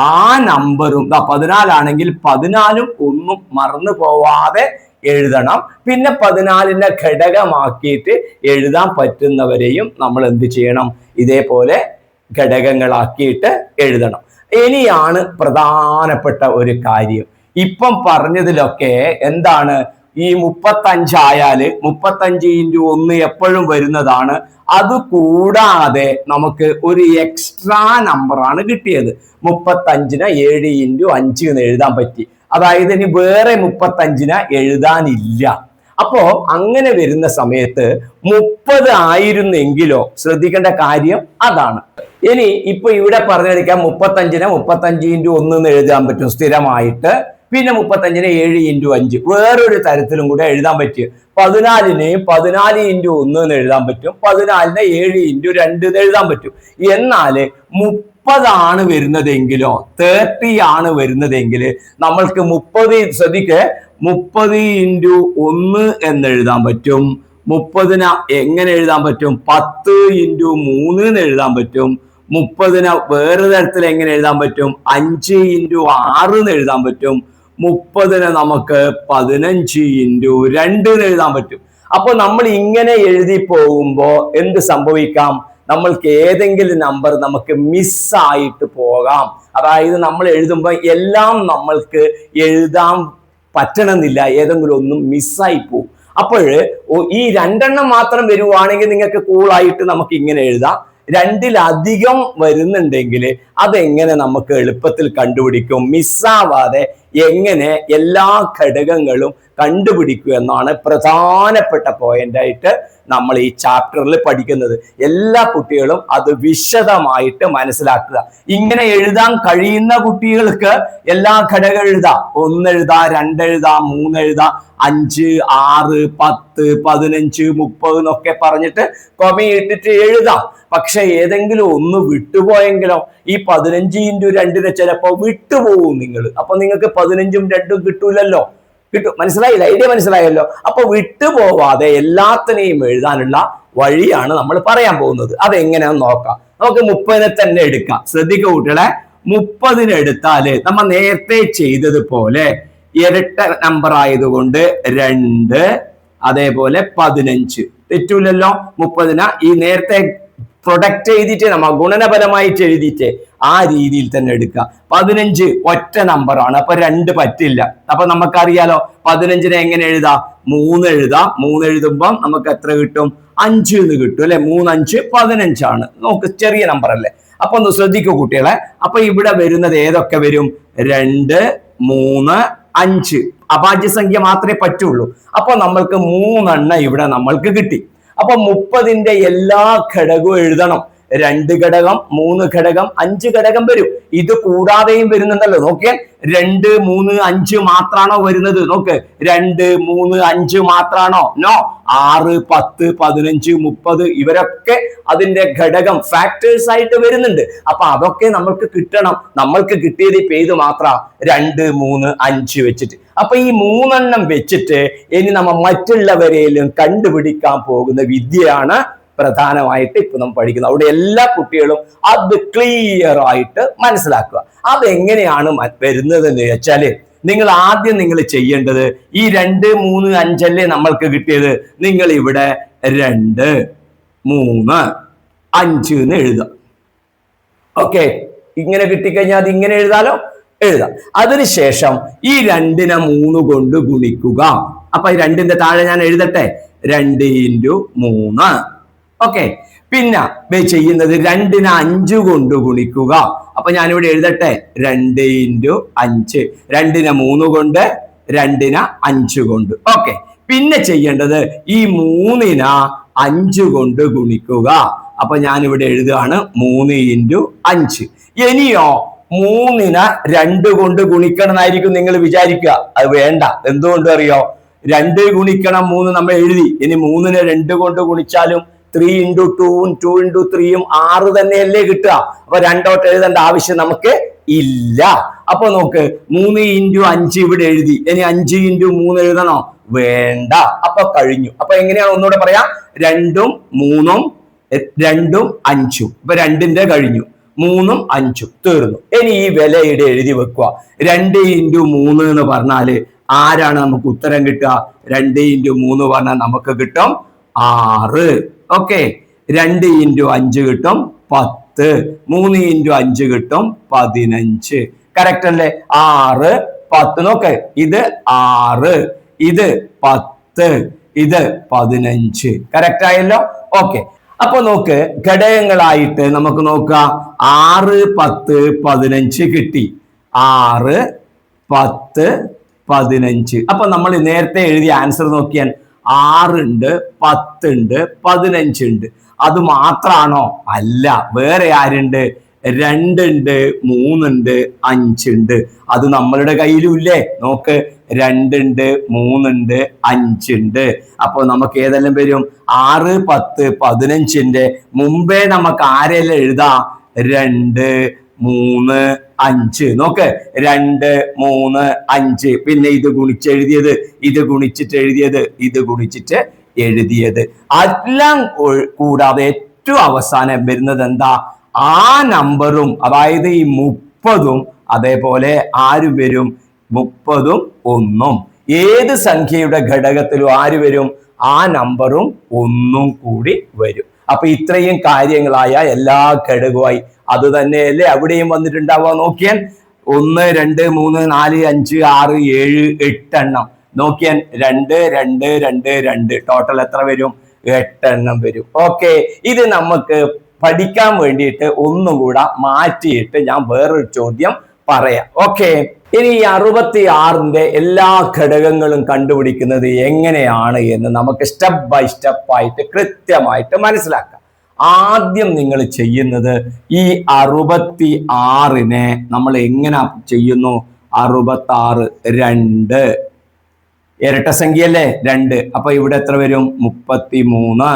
ആ നമ്പറും 14 ആണെങ്കിൽ 14ഉം 1ഉം മറന്നു പോവാതെ എഴുതണം. പിന്നെ 14നെ ഘടകമാക്കിയിട്ട് എഴുതാൻ പറ്റുന്നവരെയും നമ്മൾ എന്ത് ചെയ്യണം? ഇതേപോലെ ഘടകങ്ങളാക്കിയിട്ട് എഴുതണം. ഇനിയാണ് പ്രധാനപ്പെട്ട ഒരു കാര്യം. ഇപ്പം പറഞ്ഞതിലൊക്കെ എന്താണ്, ഈ 35 ആയാല് 35 × 1 എപ്പോഴും വരുന്നതാണ്. അത് കൂടാതെ നമുക്ക് ഒരു എക്സ്ട്രാ നമ്പറാണ് കിട്ടിയത്. 35നെ 7 × 5 എന്ന് എഴുതാൻ പറ്റി. അതായത് ഇനി വേറെ 35നെ എഴുതാനില്ല. അപ്പോ അങ്ങനെ വരുന്ന സമയത്ത് 30 ആയിരുന്നെങ്കിലോ, ശ്രദ്ധിക്കേണ്ട കാര്യം അതാണ്. ഇനി ഇപ്പൊ ഇവിടെ പറഞ്ഞെടുക്കാം, 35നെ 35 × 1 എന്ന് എഴുതാൻ പറ്റും സ്ഥിരമായിട്ട്. പിന്നെ 35നെ 7 × 5 വേറൊരു തരത്തിലും കൂടെ എഴുതാൻ പറ്റും. 14നെ 14 × 1 എന്ന് എഴുതാൻ പറ്റും, 14നെ 7 × 2 എന്ന് എഴുതാൻ പറ്റും. എന്നാല് 30 ആണ് വരുന്നതെങ്കിലോ, 30 ആണ് വരുന്നതെങ്കിൽ നമ്മൾക്ക് 30, ശ്രദ്ധിക്ക്, 30 × 1 എന്ന് എഴുതാൻ പറ്റും. 30നെ എങ്ങനെ എഴുതാൻ പറ്റും? 10 × 3 എന്ന് എഴുതാൻ പറ്റും. 30നെ വേറെ തരത്തിൽ എങ്ങനെ എഴുതാൻ പറ്റും? 5 × 6 എന്ന് എഴുതാൻ പറ്റും. 30നെ നമുക്ക് 15 × 2 എന്ന് എഴുതാൻ പറ്റും. അപ്പൊ നമ്മൾ ഇങ്ങനെ എഴുതി പോകുമ്പോ എന്ത് സംഭവിക്കാം? നമ്മൾക്ക് ഏതെങ്കിലും നമ്പർ നമുക്ക് മിസ്സായിട്ട് പോകാം. അതായത് നമ്മൾ എഴുതുമ്പോൾ എല്ലാം നമ്മൾക്ക് എഴുതാൻ പറ്റണമെന്നില്ല, ഏതെങ്കിലും ഒന്നും മിസ്സായി പോകും. അപ്പോൾ ഈ 2 മാത്രം വരുവാണെങ്കിൽ നിങ്ങൾക്ക് കൂളായിട്ട് നമുക്ക് ഇങ്ങനെ എഴുതാം. 2-ലധികം വരുന്നുണ്ടെങ്കിൽ അതെങ്ങനെ നമുക്ക് എളുപ്പത്തിൽ കണ്ടുപിടിക്കും? മിസ്സാവാതെ എങ്ങനെ എല്ലാ ഘടകങ്ങളും കണ്ടുപിടിക്കുക എന്നാണ് പ്രധാനപ്പെട്ട പോയിന്റായിട്ട് നമ്മൾ ഈ ചാപ്റ്ററിൽ പഠിക്കുന്നത്. എല്ലാ കുട്ടികളും അത് വിശദമായിട്ട് മനസ്സിലാക്കുക. ഇങ്ങനെ എഴുതാൻ കഴിയുന്ന കുട്ടികൾക്ക് എല്ലാ ഘടകം എഴുതാം. 1 എഴുതാം, 2 എഴുതാം, 3 എഴുതാം, 5, 6, 10, 15, 30 എന്നൊക്കെ പറഞ്ഞിട്ട് കൊമയിട്ടിട്ട് എഴുതാം. പക്ഷെ ഏതെങ്കിലും ഒന്ന് വിട്ടുപോയെങ്കിലോ ഈ 15 × 2 ചിലപ്പോ വിട്ടുപോകും നിങ്ങൾ. അപ്പൊ നിങ്ങൾക്ക് 15ഉം 2ഉം കിട്ടൂലല്ലോ. മനസ്സിലായില്ല? ഐഡിയ മനസ്സിലായല്ലോ? അപ്പൊ വിട്ടുപോവാതെ എല്ലാത്തിനെയും എഴുതാനുള്ള വഴിയാണ് നമ്മൾ പറയാൻ പോകുന്നത്. അതെങ്ങനെയാന്ന് നോക്കാം. നമുക്ക് 30 തന്നെ എടുക്കാം. ശ്രദ്ധിക്കുക കുട്ടികളെ, 30 എടുത്താല് നമ്മ നേരത്തെ ചെയ്തതുപോലെ ഇരട്ട നമ്പർ ആയതുകൊണ്ട് 2, അതേപോലെ 15 തെറ്റൂലല്ലോ. 30 ഈ നേരത്തെ പ്രൊഡക്റ്റ് എഴുതിയിട്ട് നമ്മ ഗുണനപരമായിട്ട് എഴുതിയിട്ട് ആ രീതിയിൽ തന്നെ എടുക്കുക. 15 ഒറ്റ നമ്പറാണ്, അപ്പൊ 2 പറ്റില്ല. അപ്പൊ നമുക്കറിയാലോ 15നെ എങ്ങനെ എഴുതാം? 3 എഴുതാം. 3 എഴുതുമ്പോൾ നമുക്ക് എത്ര കിട്ടും? 5 എന്ന് കിട്ടും അല്ലെ? 3, 5, 15 ആണ്. നമുക്ക് ചെറിയ നമ്പർ അല്ലേ? അപ്പൊ ഒന്ന് ശ്രദ്ധിക്കൂ കുട്ടികളെ. അപ്പൊ ഇവിടെ വരുന്നത് ഏതൊക്കെ വരും? 2, 3, 5 അഭാജ്യസംഖ്യ മാത്രമേ പറ്റുള്ളൂ. അപ്പൊ നമ്മൾക്ക് 3 ഇവിടെ നമ്മൾക്ക് കിട്ടി. അപ്പൊ 30ന്റെ എല്ലാ ഘടകവും എഴുതണം. 2 ഘടകം, 3 ഘടകം, 5 ഘടകം വരും. ഇത് കൂടാതെയും വരുന്നുണ്ടല്ലോ. നോക്കിയാൽ 2, 3, 5 മാത്രാണോ വരുന്നത്? നോക്ക്, 2, 3, 5 മാത്രാണോ? നോ. 6, 10, 15, 30 ഇവരൊക്കെ അതിന്റെ ഘടകം ഫാക്ടേഴ്സ് ആയിട്ട് വരുന്നുണ്ട്. അപ്പൊ അതൊക്കെ നമ്മൾക്ക് കിട്ടണം. നമ്മൾക്ക് കിട്ടിയത് ഇപ്പൊ ഏത് മാത്ര? 2, 3, 5 വെച്ചിട്ട്. അപ്പൊ ഈ 3 വെച്ചിട്ട് ഇനി നമ്മ മറ്റുള്ളവരെയും കണ്ടുപിടിക്കാൻ പോകുന്ന വിദ്യയാണ് പ്രധാനമായിട്ട് ഇപ്പൊ നമ്മൾ പഠിക്കുന്നത്. അവിടെ എല്ലാ കുട്ടികളും അത് ക്ലിയർ ആയിട്ട് മനസ്സിലാക്കുക. അതെങ്ങനെയാണ് വരുന്നത് എന്ന് വെച്ചാല് നിങ്ങൾ ആദ്യം ചെയ്യേണ്ടത് ഈ 2, 3, 5 അല്ലേ നമ്മൾക്ക് കിട്ടിയത്? നിങ്ങൾ ഇവിടെ 2, 3, 5 എന്ന് എഴുതാം. ഓക്കെ, ഇങ്ങനെ കിട്ടിക്കഴിഞ്ഞാൽ അത് ഇങ്ങനെ എഴുതാലോ, എഴുതാം. അതിനുശേഷം ഈ 2നെ 3 കൊണ്ട് ഗുണിക്കുക. അപ്പൊ ഈ 2ന്റെ താഴെ ഞാൻ എഴുതട്ടെ, 2 × 3. ഓക്കെ, പിന്നെ ചെയ്യുന്നത് 2നെ 5 കൊണ്ട് ഗുണിക്കുക. അപ്പൊ ഞാനിവിടെ എഴുതട്ടെ, 2 × 5. 2നെ 3 കൊണ്ട്, 2നെ 5 കൊണ്ട്. ഓക്കെ, പിന്നെ ചെയ്യേണ്ടത് ഈ 3നെ 5 കൊണ്ട് ഗുണിക്കുക. അപ്പൊ ഞാനിവിടെ എഴുതുകയാണ് 3 × 5. ഇനിയോ 3നെ 2 കൊണ്ട് ഗുണിക്കണം എന്നായിരിക്കും നിങ്ങൾ വിചാരിക്കുക. അത് വേണ്ട. എന്തുകൊണ്ട് അറിയോ? 2 ഗുണിക്കണം 3 നമ്മൾ എഴുതി. ഇനി 3നെ 2 കൊണ്ട് ഗുണിച്ചാലും 3 × 2ഉം 2 × 3ഉം 6 തന്നെയല്ലേ കിട്ടുക. അപ്പൊ 2 എഴുതേണ്ട ആവശ്യം നമുക്ക് ഇല്ല. അപ്പൊ നോക്ക്, 3 × 5 ഇവിടെ എഴുതി. ഇനി 5 × 3 എഴുതണോ? വേണ്ട. അപ്പൊ കഴിഞ്ഞു. അപ്പൊ എങ്ങനെയാണ്? ഒന്നുകൂടെ പറയാം. 2ഉം 3ഉം 2ഉം 5ഉം. ഇപ്പൊ 2ന്റെ കഴിഞ്ഞു, 3ഉം 5ഉം തീർന്നു. ഇനി ഈ വിലയുടെ എഴുതി വെക്കുക. 2 × 3 എന്ന് പറഞ്ഞാല് ആരാണ് നമുക്ക് ഉത്തരം കിട്ടുക? 2 × 3 പറഞ്ഞാൽ നമുക്ക് കിട്ടും 6. ഓക്കെ, 2 × 5 കിട്ടും 10, 3 × 5 കിട്ടും 15. കറക്റ്റ് അല്ലേ? 6, 10. നോക്ക്, ഇത് 6, ഇത് 10, ഇത് 15. കറക്റ്റ് ആയല്ലോ? ഓക്കെ, അപ്പൊ നോക്ക്, ഘടകങ്ങളായിട്ട് നമുക്ക് നോക്കാം. 6, 10, 15 കിട്ടി. 6, 10, 15. അപ്പൊ നമ്മൾ നേരത്തെ എഴുതിയ ആൻസർ നോക്കിയാൽ 6 ഉണ്ട്, 10 ഉണ്ട്, 15 ഉണ്ട്. അത് മാത്രാണോ? അല്ല, വേറെ ആരുണ്ട്? 2 ഉണ്ട്, 3 ഉണ്ട്, 5 ഉണ്ട്. അത് നമ്മളുടെ കയ്യിലും ഇല്ലേ? നോക്ക്, 2 ഉണ്ട്, 3 ഉണ്ട്, 5 ഉണ്ട്. അപ്പൊ നമുക്ക് ഏതെല്ലാം വരും? 6, 10, 15ന്റെ മുമ്പേ നമുക്ക് ആരെല്ലാം എഴുതാം? 2, 3, 5. നോക്ക്, 2, 3, 5. പിന്നെ ഇത് ഗുണിച്ചെഴുതിയത്, ഇത് ഗുണിച്ചിട്ട് എഴുതിയത്, ഇത് ഗുണിച്ചിട്ട് എഴുതിയത്. എല്ലാം കൂടാതെ ഏറ്റവും അവസാനം വരുന്നത് എന്താ? ആ നമ്പറും, അതായത് ഈ 30ഉം അതേപോലെ ആര് വരും? 30ഉം 1ഉം. ഏത് സംഖ്യയുടെ ഘടകത്തിലും ആര് വരും? ആ നമ്പറും 1ഉം കൂടി വരും. അപ്പൊ ഇത്രയും കാര്യങ്ങളായ എല്ലാ ഘടകവുമായി അത് തന്നെയല്ലേ അവിടെയും വന്നിട്ടുണ്ടാവുക. നോക്കിയാൽ 1, 2, 3, 4, 5, 6, 7, 8 എണ്ണം. നോക്കിയാൽ 2, 2, 2, 2 ടോട്ടൽ എത്ര വരും? 8 എണ്ണം വരും. ഓക്കെ, ഇത് നമുക്ക് പഠിക്കാൻ വേണ്ടിയിട്ട് ഒന്നുകൂടെ മാറ്റിയിട്ട് ഞാൻ വേറൊരു ചോദ്യം പറയാം. ഓക്കെ, ഇനി ഈ 66ന്റെ എല്ലാ ഘടകങ്ങളും കണ്ടുപിടിക്കുന്നത് എങ്ങനെയാണ് എന്ന് നമുക്ക് സ്റ്റെപ്പ് ബൈ സ്റ്റെപ്പ് ആയിട്ട് കൃത്യമായിട്ട് മനസ്സിലാക്കാം. ആദ്യം നിങ്ങൾ ചെയ്യുന്നത് ഈ 66നെ നമ്മൾ എങ്ങനെ ചെയ്യുന്നു? 66 2 ഇരട്ട സംഖ്യയല്ലേ 2. അപ്പൊ ഇവിടെ എത്ര വരും? 33.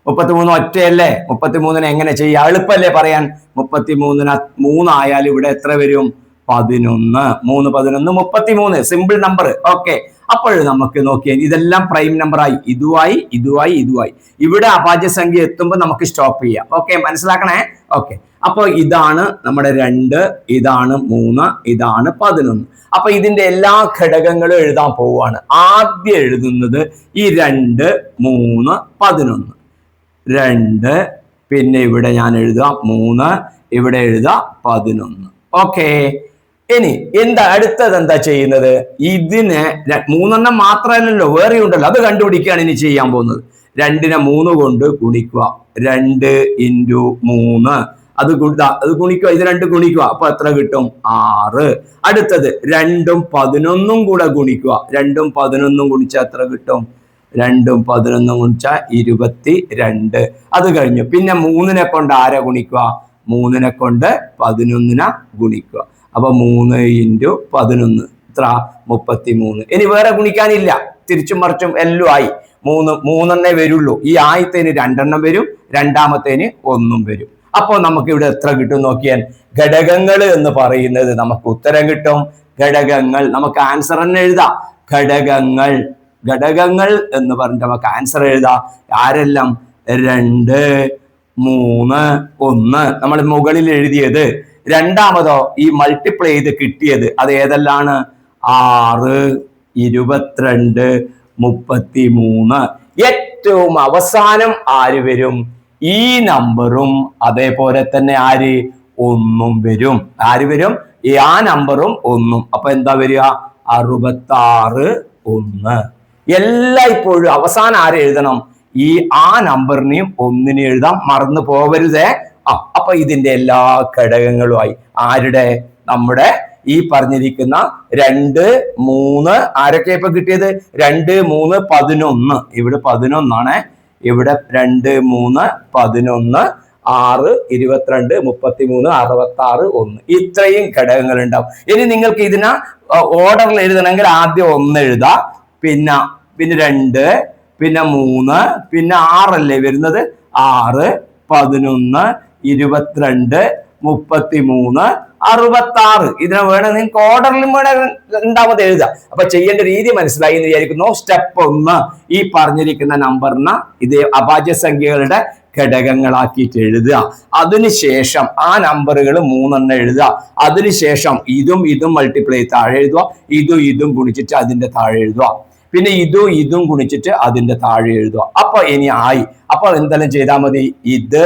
33 ഒറ്റയല്ലേ? 33നെ എങ്ങനെ ചെയ്യാം? എളുപ്പല്ലേ പറയാൻ. 33ന് 3 ആയാൽ ഇവിടെ എത്ര വരും? 11. 3 11 33. Simple number. ഓക്കെ, അപ്പോൾ നമുക്ക് നോക്കിയാൽ ഇതെല്ലാം പ്രൈം നമ്പർ ആയി. ഇതുമായി. ഇവിടെ അഭാജ്യ സംഖ്യ എത്തുമ്പോൾ നമുക്ക് സ്റ്റോപ്പ് ചെയ്യാം. ഓക്കെ, മനസ്സിലാക്കണേ. ഓക്കെ, അപ്പൊ ഇതാണ് നമ്മുടെ 2, ഇതാണ് 3, ഇതാണ് 11. അപ്പൊ ഇതിന്റെ എല്ലാ ഘടകങ്ങളും എഴുതാൻ പോവുകയാണ്. ആദ്യം എഴുതുന്നത് ഈ 2 3 11. 2, പിന്നെ ഇവിടെ ഞാൻ എഴുതാം 3, ഇവിടെ എഴുതാം 11. ഓക്കെ, ഇനി അടുത്തത് എന്താ ചെയ്യുന്നത്? ഇതിന് 3 മാത്രമല്ലല്ലോ, വേറെ ഉണ്ടല്ലോ, അത് കണ്ടുപിടിക്കുകയാണ് ഇനി ചെയ്യാൻ പോകുന്നത്. 2നെ 3 കൊണ്ട് ഗുണിക്കുക. 2 × 3 അത് ഗുണിക്കുക. ഇത് 2 ഗുണിക്കുക. അപ്പൊ എത്ര കിട്ടും? 6. അടുത്തത് 2ഉം 11ഉം കൂടെ ഗുണിക്കുക. 2ഉം 11ഉം ഗുണിച്ചാൽ എത്ര കിട്ടും? 2ഉം 11ഉം ഗുണിച്ചാൽ 22. അത് കഴിഞ്ഞു. പിന്നെ 3നെ കൊണ്ട് ആരെ ഗുണിക്കുക? 3നെ കൊണ്ട് 11നെ ഗുണിക്കുക. അപ്പൊ 3 × 11 എത്ര? 33. ഇനി വേറെ ഗുണിക്കാനില്ല, തിരിച്ചും മറിച്ചും എല്ലാം ആയി. 3 വരുള്ളൂ. ഈ ആയത്തേന് 2 വരും, രണ്ടാമത്തേന് 1 വരും. അപ്പോൾ നമുക്ക് ഇവിടെ എത്ര കിട്ടും നോക്കിയാൽ? ഘടകങ്ങൾ എന്ന് പറയുന്നത് നമുക്ക് ഉത്തരം കിട്ടും. ഘടകങ്ങൾ നമുക്ക് ആൻസർ തന്നെ എഴുതാം. ഘടകങ്ങൾ എന്ന് പറഞ്ഞിട്ട് നമുക്ക് ആൻസർ എഴുതാം. ആരെല്ലാം? 2 3 1 നമ്മൾ മുകളിൽ എഴുതിയത്. രണ്ടാമതോ ഈ മൾട്ടിപ്ലൈ ചെയ്ത് കിട്ടിയത് അത് ഏതെല്ലാണ്? 6 22 33. ഏറ്റവും അവസാനം ആര് വരും? ഈ നമ്പറും അതേപോലെ തന്നെ ആര്? 1 വരും. ആര് വരും? ആ നമ്പറും 1. അപ്പൊ എന്താ വരിക? 66 1. എല്ലായ്പ്പോഴും അവസാനം ആര് എഴുതണം? ആ നമ്പറിനെയും 1നെ എഴുതാം, മറന്നു പോവരുതേ. അപ്പൊ ഇതിന്റെ എല്ലാ ഘടകങ്ങളുമായി ആരുടെ? നമ്മുടെ ഈ പറഞ്ഞിരിക്കുന്ന 2 3 ആരൊക്കെ ഇപ്പൊ കിട്ടിയത്? 2 3 11. ഇവിടെ 11 ആണ്. ഇവിടെ 2 3 11 6 22 33 66 1. ഇത്രയും ഘടകങ്ങൾ ഉണ്ടാവും. ഇനി നിങ്ങൾക്ക് ഇതിനെ ഓർഡറിൽ എഴുതണമെങ്കിൽ ആദ്യം 1 എഴുതാം, പിന്നെ 2, പിന്നെ 3, പിന്നെ 6 അല്ലേ വരുന്നത്? 6 11 22 33 66. ഇതിനെ വേണം നിങ്ങൾക്ക് ഓർഡറിലും വേണം രണ്ടാമത് എഴുതാം. അപ്പൊ ചെയ്യേണ്ട രീതി മനസ്സിലായി എന്ന് വിചാരിക്കുന്നു. സ്റ്റെപ്പ് 1 ഈ പറഞ്ഞിരിക്കുന്ന നമ്പറിന് ഇത് അഭാജ്യ സംഖ്യകളുടെ ഘടകങ്ങളാക്കിയിട്ട് എഴുതുക. അതിനുശേഷം ആ നമ്പറുകൾ 3 എഴുതുക. അതിനുശേഷം ഇതും മൾട്ടിപ്ലൈ താഴെ എഴുതുക, ഇതും ഗുണിച്ചിട്ട് അതിന്റെ താഴെ എഴുതുക, പിന്നെ ഇതും ഗുണിച്ചിട്ട് അതിന്റെ താഴെ എഴുതുക. അപ്പൊ ഇനി ആയി. അപ്പൊ എന്തെല്ലാം ചെയ്താൽ മതി? ഇത്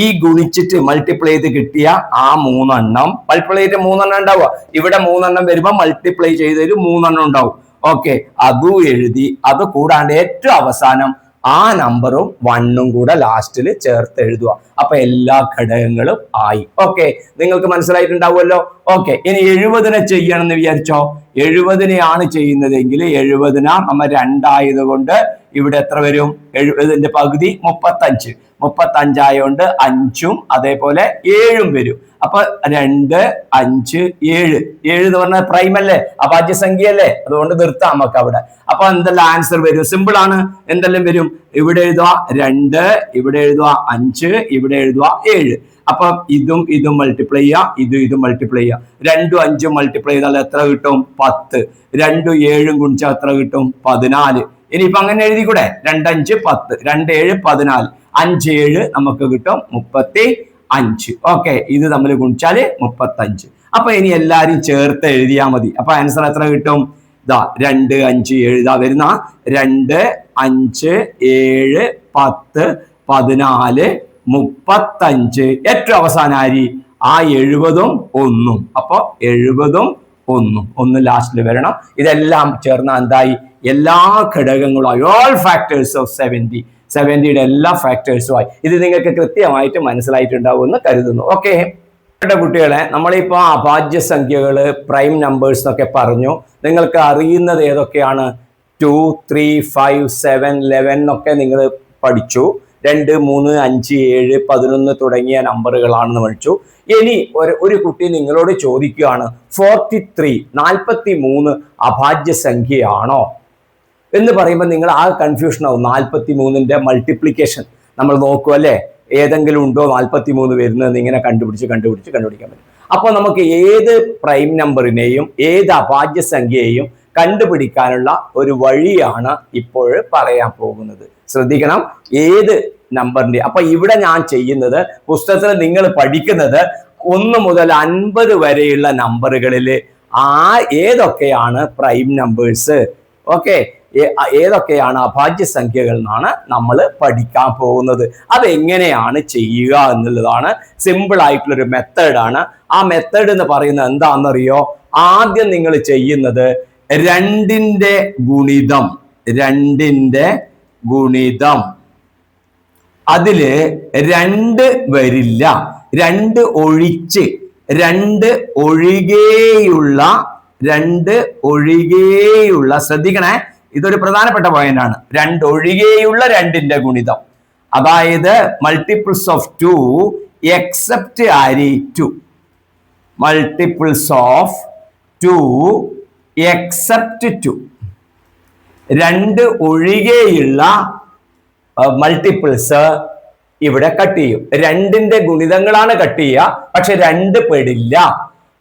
ഈ ഗുണിച്ചിട്ട് മൾട്ടിപ്ലൈ ചെയ്ത് കിട്ടിയ ആ 3 മൾട്ടിപ്ലൈ ചെയ്ത് 3 ഉണ്ടാവുക. ഇവിടെ 3 വരുമ്പോ മൾട്ടിപ്ലൈ ചെയ്തതിൽ 3 ഉണ്ടാവും. ഓക്കെ, അതും എഴുതി. അത് കൂടാണ്ട് ഏറ്റവും അവസാനം ആ നമ്പറും 1 കൂടെ ലാസ്റ്റിൽ ചേർത്ത് എഴുതുക. അപ്പൊ എല്ലാ ഘടകങ്ങളും ആയി. ഓക്കെ, നിങ്ങൾക്ക് മനസ്സിലായിട്ടുണ്ടാവുമല്ലോ. ഓക്കെ, ഇനി 70നെ ചെയ്യണം എന്ന് വിചാരിച്ചോ? 70നെയാണ് ചെയ്യുന്നതെങ്കിൽ 70നെ നമ്മ 2 ആയതുകൊണ്ട് ഇവിടെ എത്ര വരും? 70ന്റെ പകുതി 35. 35 ആയതുകൊണ്ട് 5ഉം അതേപോലെ 7ഉം വരും. അപ്പൊ 2 5 7. 7 എന്ന് പറഞ്ഞാൽ പ്രൈം അല്ലേ, അഭാജ്യ സംഖ്യ അല്ലേ, അതുകൊണ്ട് നിർത്താം നമുക്ക് അവിടെ. അപ്പൊ എന്തെല്ലാം ആൻസർ വരും? സിമ്പിൾ ആണ്. എന്തെല്ലാം വരും? ഇവിടെ എഴുതുക 2, ഇവിടെ എഴുതുക 5, ഇവിടെ എഴുതുക 7. അപ്പൊ ഇതും മൾട്ടിപ്ലൈ ചെയ്യുക, ഇതും മൾട്ടിപ്ലൈ ചെയ്യുക. 2ഉം 5ഉം മൾട്ടിപ്ലൈ ചെയ്താൽ എത്ര കിട്ടും? 10. 2ഉം 7ഉം ഗുണിച്ചാൽ എത്ര കിട്ടും? 14. ഇനിയിപ്പൊ അങ്ങനെ എഴുതിക്കൂടെ? 2 5 10, 2 7 14, 5 7 നമുക്ക് കിട്ടും 35. ഓക്കെ, ഇത് തമ്മിൽ ഗുണിച്ചാല് 35. അപ്പൊ ഇനി എല്ലാരും ചേർത്ത് എഴുതിയാൽ മതി. അപ്പൊ ആൻസർ എത്ര കിട്ടും? 2 5 7 വരുന്ന 2 5 7 10 14 35. ഏറ്റവും അവസാനം ആരി? ആ 70ഉം 1ഉം. അപ്പൊ 70ഉം 1 ലാസ്റ്റിൽ വരണം. ഇതെല്ലാം ചേർന്ന എന്തായി? എല്ലാ ഘടകങ്ങളുമായി ഓൾ ഫാക്ടേഴ്സ് ഓഫ് 70യുടെ എല്ലാ ഫാക്ടേഴ്സുമായി. ഇത് നിങ്ങൾക്ക് കൃത്യമായിട്ട് മനസ്സിലായിട്ടുണ്ടാവുമെന്ന് കരുതുന്നു. ഓക്കെ. കുട്ടികളെ, നമ്മളിപ്പോ അഭാജ്യ സംഖ്യകള്, പ്രൈം നമ്പേഴ്സ് എന്നൊക്കെ പറഞ്ഞു. നിങ്ങൾക്ക് അറിയുന്നത് ഏതൊക്കെയാണ്? 2, 3, 5, 7, 11 എന്നൊക്കെ നിങ്ങൾ പഠിച്ചു. 2, 3, 5, 7, 11 തുടങ്ങിയ നമ്പറുകളാണെന്ന് പഠിച്ചു. ഇനി ഒരു കുട്ടി നിങ്ങളോട് ചോദിക്കുകയാണ് 43 അഭാജ്യ സംഖ്യയാണോ എന്ന് പറയുമ്പോൾ നിങ്ങൾ ആ കൺഫ്യൂഷൻ ആവും. 43ന്റെ മൾട്ടിപ്ലിക്കേഷൻ നമ്മൾ നോക്കും അല്ലേ, ഏതെങ്കിലും ഉണ്ടോ 43 വരുന്നതെന്ന് ഇങ്ങനെ കണ്ടുപിടിക്കാൻ പറ്റും. അപ്പോൾ നമുക്ക് ഏത് പ്രൈം നമ്പറിനെയും ഏത് അഭാജ്യ സംഖ്യയെയും കണ്ടുപിടിക്കാനുള്ള ഒരു വഴിയാണ് ഇപ്പോൾ പറയാൻ പോകുന്നത്. ശ്രദ്ധിക്കണം, ഏത് നമ്പറിന്റെ. അപ്പൊ ഇവിടെ ഞാൻ ചെയ്യുന്നത്, പുസ്തകത്തിൽ നിങ്ങൾ പഠിക്കുന്നത് 1 മുതൽ 50 വരെയുള്ള നമ്പറുകളിൽ ഏതൊക്കെയാണ് പ്രൈം നമ്പേഴ്സ്, ഓക്കെ, ഏതൊക്കെയാണ് അഭാജ്യ സംഖ്യകൾ എന്നാണ് നമ്മൾ പഠിക്കാൻ പോകുന്നത്. അതെങ്ങനെയാണ് ചെയ്യുക എന്നുള്ളതാണ് സിമ്പിൾ ആയിട്ടുള്ളൊരു മെത്തേഡാണ്. ആ മെത്തേഡ് എന്ന് പറയുന്നത് എന്താണെന്നറിയോ? ആദ്യം നിങ്ങൾ ചെയ്യുന്നത് 2ന്റെ ഗുണിതം, അതില് 2 വരില്ല, 2 ഒഴിച്ച്, 2 ഒഴികെയുള്ള ശ്രദ്ധിക്കണേ, ഇതൊരു പ്രധാനപ്പെട്ട പോയിന്റ് ആണ്. 2 ഒഴികെയുള്ള 2ന്റെ ഗുണിതം, അതായത് multiples of 2 except ary 2, multiples of 2 except 2. 2 ഒഴികെയുള്ള മൾട്ടിപ്പിൾസ് ഇവിടെ കട്ട് ചെയ്യും. 2ന്റെ ഗുണിതങ്ങളാണ് കട്ട് ചെയ്യുക, പക്ഷെ 2 പെടില്ല.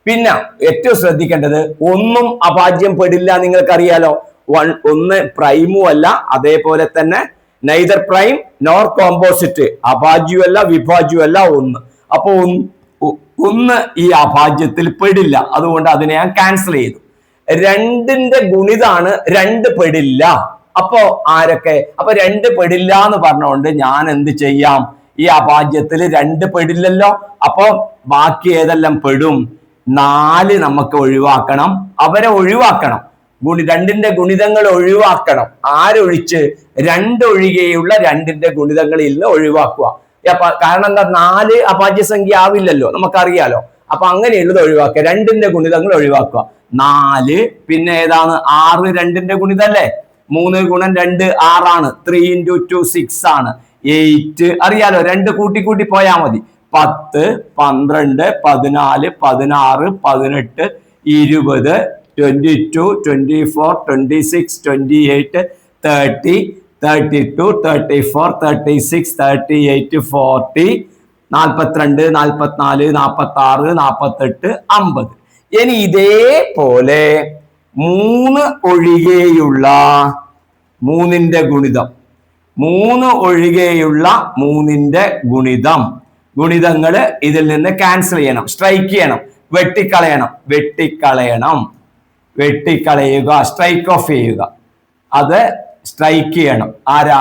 പിന്നെ ഏറ്റവും ശ്രദ്ധിക്കേണ്ടത്, 1 അഭാജ്യം പെടില്ല. നിങ്ങൾക്കറിയാലോ, 1 പ്രൈമും അല്ല, അതേപോലെ തന്നെ നൈദർ പ്രൈം നോർ കോമ്പോസിറ്റ്, അഭാജ്യമല്ല വിഭാജ്യമല്ല 1. അപ്പൊ 1 ഈ അഭാജ്യത്തിൽ പെടില്ല, അതുകൊണ്ട് അതിനെ ഞാൻ ക്യാൻസൽ ചെയ്തു. 2ന്റെ ഗുണിതാണ് 2 പെടില്ല. അപ്പോ ആരൊക്കെ? അപ്പൊ 2 പെടില്ല എന്ന് പറഞ്ഞുകൊണ്ട് ഞാൻ എന്ത് ചെയ്യാം? ഈ അഭാജ്യത്തിൽ 2 പെടില്ലല്ലോ, അപ്പൊ ബാക്കി ഏതെല്ലാം പെടും? 4 നമുക്ക് ഒഴിവാക്കണം, അവരെ ഒഴിവാക്കണം. 2ന്റെ ഗുണിതങ്ങൾ ഒഴിവാക്കണം. ആരൊഴിച്ച്? 2 ഒഴികെയുള്ള 2ന്റെ ഗുണിതങ്ങളിൽ നിന്ന് ഒഴിവാക്കുക. കാരണം എന്താ? 4 അഭാജ്യ സംഖ്യ ആവില്ലല്ലോ, നമുക്കറിയാലോ. അപ്പൊ അങ്ങനെയുള്ളത് ഒഴിവാക്കുക, 2ന്റെ ഗുണിതങ്ങൾ ഒഴിവാക്കുക. 4, പിന്നെ ഏതാണ്? 6 2ന്റെ ഗുണിതല്ലേ? 3 ഗുണം 2 6 ആണ്. 3 into 2 6 ആണ്. 8 അറിയാലോ, 2 കൂട്ടി പോയാൽ മതി. 10, 12, 14, 16, 18, 20, 22, 24, 26, 28, 30, 32, 34, 36, 38, 40, 42, 44, 46, 48, 50. ഇനി ഇതേപോലെ 3 ഒഴികെയുള്ള 3ന്റെ ഗുണിതം, 3 ഒഴികെയുള്ള 3ന്റെ ഗുണിതങ്ങള് ഇതിൽ നിന്ന് ക്യാൻസൽ ചെയ്യണം, സ്ട്രൈക്ക് ചെയ്യണം, വെട്ടിക്കളയുക, സ്ട്രൈക്ക് ഓഫ് ചെയ്യുക. അത് സ്ട്രൈക്ക് ചെയ്യണം. ആരാ?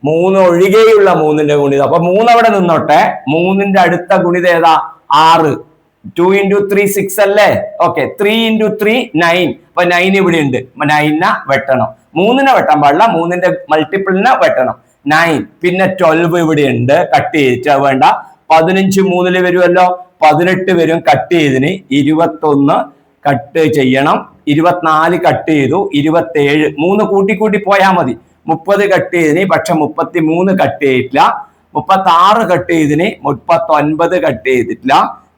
3 ഒഴികെയുള്ള 3ന്റെ ഗുണിതം. അപ്പൊ 3 അവിടെ നിന്നോട്ടെ. 3ന്റെ അടുത്ത ഗുണിതം ഏതാ? 6. 2 into 3 6 അല്ലേ? ഓക്കെ. 3 into 3 9. അപ്പൊ 9 ഇവിടെ ഉണ്ട്, 9നെ വെട്ടണം. 3നെ വെട്ടാൻ പാടില്ല, 3ന്റെ മൾട്ടിപ്പിളിനെ വെട്ടണം. 9. പിന്നെ 12 ഇവിടെ ഉണ്ട്, കട്ട് ചെയ്തിട്ട് വേണ്ട. 15 3ല് വരുമല്ലോ, 18 വരും, കട്ട് ചെയ്തിന്. 21 കട്ട് ചെയ്യണം, 24 കട്ട് ചെയ്തു, 27 3 കൂട്ടി പോയാൽ മതി. 30 കട്ട് ചെയ്തിന്, പക്ഷെ 33 കട്ട് ചെയ്തിട്ടില്ല. 36 കട്ട് ചെയ്തിന്, 39 കട്ട് ചെയ്തിട്ടില്ല.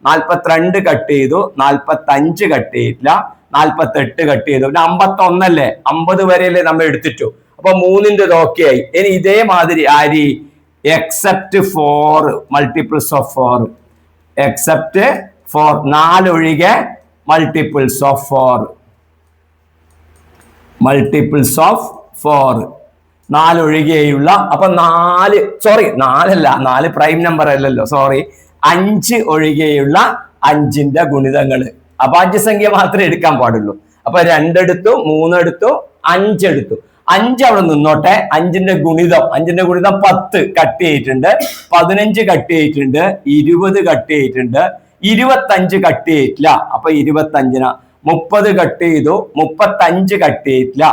42 കട്ട് ചെയ്തു, 45 കട്ട് ചെയ്തിട്ടില്ല. 48 കട്ട് ചെയ്തു. പിന്നെ 51 അല്ലേ, 50 വരെയല്ലേ നമ്മൾ എടുത്തിട്ടു. അപ്പൊ 3ന്റെ ഓക്കെ ആയി. ഇനി ഇതേമാതിരി ആരി? എക്സെപ്റ്റ് 4, മൾട്ടിപ്പിൾസ് ഓഫ് 4, എക്സെപ്റ്റ് 4, 4 ഒഴികെ മൾട്ടിപ്പിൾസ് ഓഫ് 4, 4 ഒഴികെയുള്ള. അപ്പൊ 4 4 അല്ല, 4 പ്രൈം നമ്പർ അല്ലല്ലോ, 5 ഒഴികെയുള്ള 5ന്റെ ഗുണിതങ്ങള്. അഭാജ്യ സംഖ്യ മാത്രമേ എടുക്കാൻ പാടുള്ളൂ. അപ്പൊ 2 എടുത്തു, 3 എടുത്തു, 5 എടുത്തു. 5 അവിടെ നിന്നോട്ടെ. 5ന്റെ ഗുണിതം 10 കട്ട് ചെയ്തിട്ടുണ്ട്, 15 കട്ട് ചെയ്തിട്ടുണ്ട്, 20 കട്ട് ചെയ്തിട്ടുണ്ട്, 25 കട്ട് ചെയ്തിട്ടില്ല. അപ്പൊ 25ന് 30 കട്ട് ചെയ്തു, 35 കട്ട് ചെയ്തിട്ടില്ല,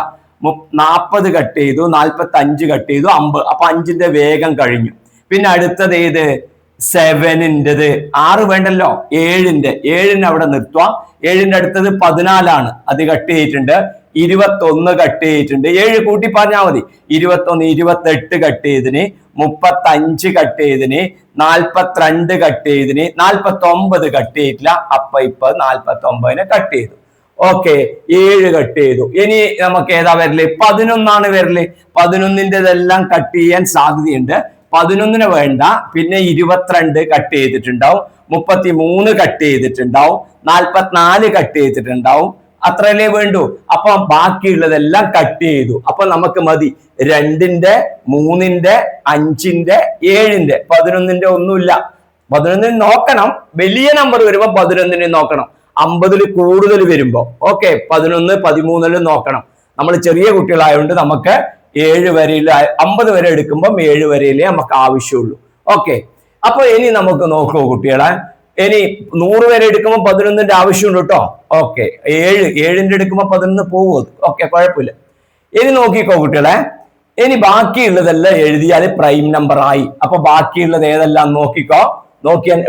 40 കട്ട് ചെയ്തു, 45 കട്ട് ചെയ്തു, 50. അപ്പൊ 5ന്റെ വേഗം കഴിഞ്ഞു. പിന്നെ അടുത്തത് ഏത്? 7-ൻ്റെത് 6 വേണ്ടല്ലോ, 7-ന് അവിടെ നിർത്തുക. 7-ന്റെ അടുത്തത് 14 അത് കട്ട് ചെയ്തിട്ടുണ്ട്. 21 കട്ട് ചെയ്തിട്ടുണ്ട്. 7 കൂട്ടി പറഞ്ഞാൽ മതി. 21, 28 കട്ട് ചെയ്തിന്, 35 കട്ട് ചെയ്തിന്, 42 കട്ട് ചെയ്തിന്, 49 കട്ട് ചെയ്തിട്ടില്ല. ഇപ്പൊ 49-നെ കട്ട് ചെയ്തു. ഓക്കെ, 7 കട്ട് ചെയ്തു. ഇനി നമുക്ക് ഏതാ വരല്? 11 വരല്. 11-ൻ്റെതെല്ലാം കട്ട് ചെയ്യാൻ സാധ്യതയുണ്ട്. 11-ന് വേണ്ട. പിന്നെ 22 കട്ട് ചെയ്തിട്ടുണ്ടാവും, 33 കട്ട് ചെയ്തിട്ടുണ്ടാവും, 44 കട്ട് ചെയ്തിട്ടുണ്ടാവും. അത്രയല്ലേ വേണ്ടു. അപ്പൊ ബാക്കിയുള്ളതെല്ലാം കട്ട് ചെയ്തു. അപ്പൊ നമുക്ക് മതി 2-ന്റെ, 3-ന്റെ, 5-ന്റെ, 7-ന്റെ. 11-ന്റെ ഒന്നുമില്ല. 11-ന് നോക്കണം. വലിയ നമ്പർ വരുമ്പോ 11-ന് നോക്കണം. 50-ൽ കൂടുതൽ വരുമ്പോ ഓക്കെ 11, 13 നോക്കണം. നമ്മൾ ചെറിയ കുട്ടികളായതുകൊണ്ട് നമുക്ക് 7 വരെയിൽ 50 വരെ എടുക്കുമ്പോൾ 7 വരെയിലേ നമുക്ക് ആവശ്യമുള്ളൂ. ഓക്കെ, അപ്പൊ ഇനി നമുക്ക് നോക്കൂ കുട്ടികളെ. ഇനി 100 വരെ എടുക്കുമ്പോൾ 11-ന്റെ ആവശ്യമുണ്ട് കേട്ടോ. ഓക്കെ, 7-ന്റെ എടുക്കുമ്പോൾ 11 പോകും. ഓക്കെ, കുഴപ്പമില്ല. ഇനി നോക്കിക്കോ കുട്ടികളെ. ഇനി ബാക്കിയുള്ളതെല്ലാം എഴുതിയാൽ പ്രൈം നമ്പർ ആയി. അപ്പൊ ബാക്കിയുള്ളത് ഏതെല്ലാം നോക്കിക്കോ.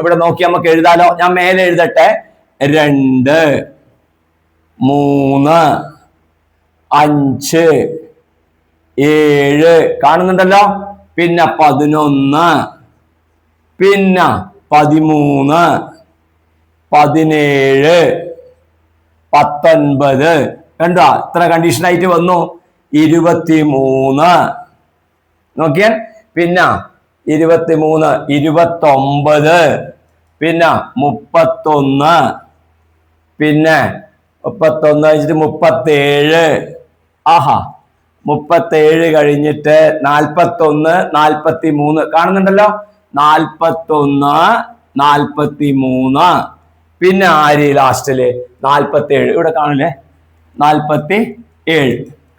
ഇവിടെ നോക്കി നമുക്ക് എഴുതാലോ. ഞാൻ മേലെ എഴുതട്ടെ. 2, 3, 5, 7 കാണുന്നുണ്ടല്ലോ. പിന്നെ 11, പിന്നെ 13, 17, 19 കണ്ടോ? ഇത്ര കണ്ടീഷൻ ആയിട്ട് വന്നു. 23 നോക്കിയാൽ, പിന്നെ 23, 29, പിന്നെ 31, പിന്നെ 31 കഴിഞ്ഞിട്ട് 37. ആഹാ, 37 കഴിഞ്ഞിട്ട് 41, 43 കാണുന്നുണ്ടല്ലോ. 41, 43. പിന്നെ ആര് ലാസ്റ്റില്? 47. ഇവിടെ കാണില്ലേ? 47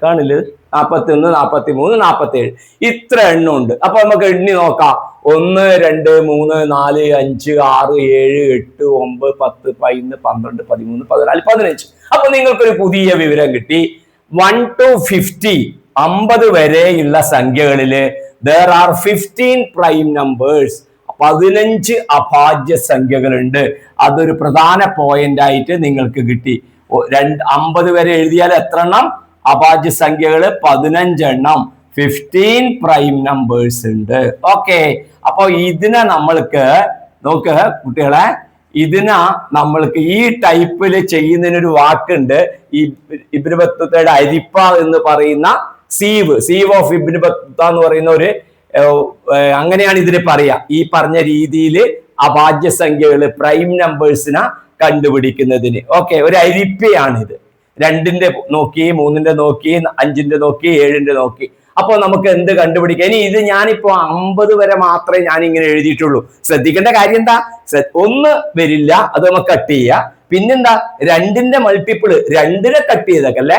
കാണില്ലേ? 41, 43, 47. ഇത്ര എണ്ണം ഉണ്ട്. അപ്പൊ നമുക്ക് എണ്ണി നോക്കാം. 1, 2, 3, 4, 5, 6, 7, 8, 9, 10, 11, 12, 13, 14, 15. അപ്പൊ നിങ്ങൾക്കൊരു പുതിയ വിവരം കിട്ടി. 1 to 50, 50 വരെയുള്ള സംഖ്യകളില് there are 15 prime numbers. 15 അഭാജ്യ സംഖ്യകളുണ്ട്. അതൊരു പ്രധാന പോയിന്റ് ആയിട്ട് നിങ്ങൾക്ക് കിട്ടി. 50 വരെ എഴുതിയാൽ എത്ര എണ്ണം അഭാജ്യ സംഖ്യകള്? 15 എണ്ണം. 15 പ്രൈം നമ്പേഴ്സ് ഉണ്ട്. ഓക്കെ, അപ്പൊ ഇതിനെ നമ്മൾക്ക് നോക്ക് കുട്ടികളെ, ഇതിനെ നമ്മൾക്ക് ഈ ടൈപ്പിൽ ചെയ്യുന്നതിനൊരു വാക്കുണ്ട്. ഈ ഇബ്നു ബത്തൂത്തയുടെ അരിപ്പ എന്ന് പറയുന്ന സീവ് ഓഫ് ഇബ്നു ബത്തൂത്ത എന്ന് പറയുന്ന ഒരു അങ്ങനെയാണ് ഇതിന് പറയാ. ഈ പറഞ്ഞ രീതിയിൽ അഭാജ്യ സംഖ്യകള് പ്രൈം നമ്പേഴ്സിനെ കണ്ടുപിടിക്കുന്നതിന്. ഓക്കെ, ഒരു അരിപ്പയാണ് ഇത്. 2-ന്റെ നോക്കി, 3-ന്റെ നോക്കി, 5-ന്റെ നോക്കി, 7-ന്റെ നോക്കി. അപ്പൊ നമുക്ക് എന്ത് കണ്ടുപിടിക്കാം? ഇനി ഇത് ഞാനിപ്പോ 50 വരെ മാത്രമേ ഞാൻ ഇങ്ങനെ എഴുതിയിട്ടുള്ളൂ. ശ്രദ്ധിക്കേണ്ട കാര്യം എന്താ? 1 വരില്ല, അത് നമുക്ക് കട്ട് ചെയ്യാം. പിന്നെന്താ? 2-ന്റെ മൾട്ടിപ്പിള് 2-നെ കട്ട് ചെയ്തേക്കല്ലേ.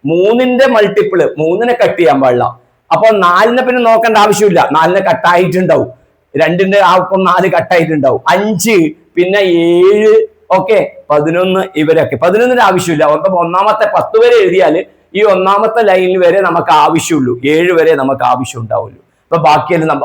3-ന്റെ മൾട്ടിപ്പിള് 3-നെ കട്ട് ചെയ്യാൻ പാടില്ല. അപ്പൊ 4-നെ പിന്നെ നോക്കേണ്ട ആവശ്യമില്ല. 4-നെ കട്ടായിട്ടുണ്ടാവും. 2-ന്റെ ആൾക്കും 4 കട്ടായിട്ടുണ്ടാവും. 5, പിന്നെ 7, ഓക്കെ 11 ഇവരൊക്കെ. 11-ന്റെ ആവശ്യമില്ല. ഒന്നാമത്തെ 10 വരെ എഴുതിയാൽ ഈ ഒന്നാമത്തെ ലൈനിൽ വരെ നമുക്ക് ആവശ്യമുള്ളൂ. 7 വരെ നമുക്ക് ആവശ്യം ഉണ്ടാവുള്ളൂ. അപ്പൊ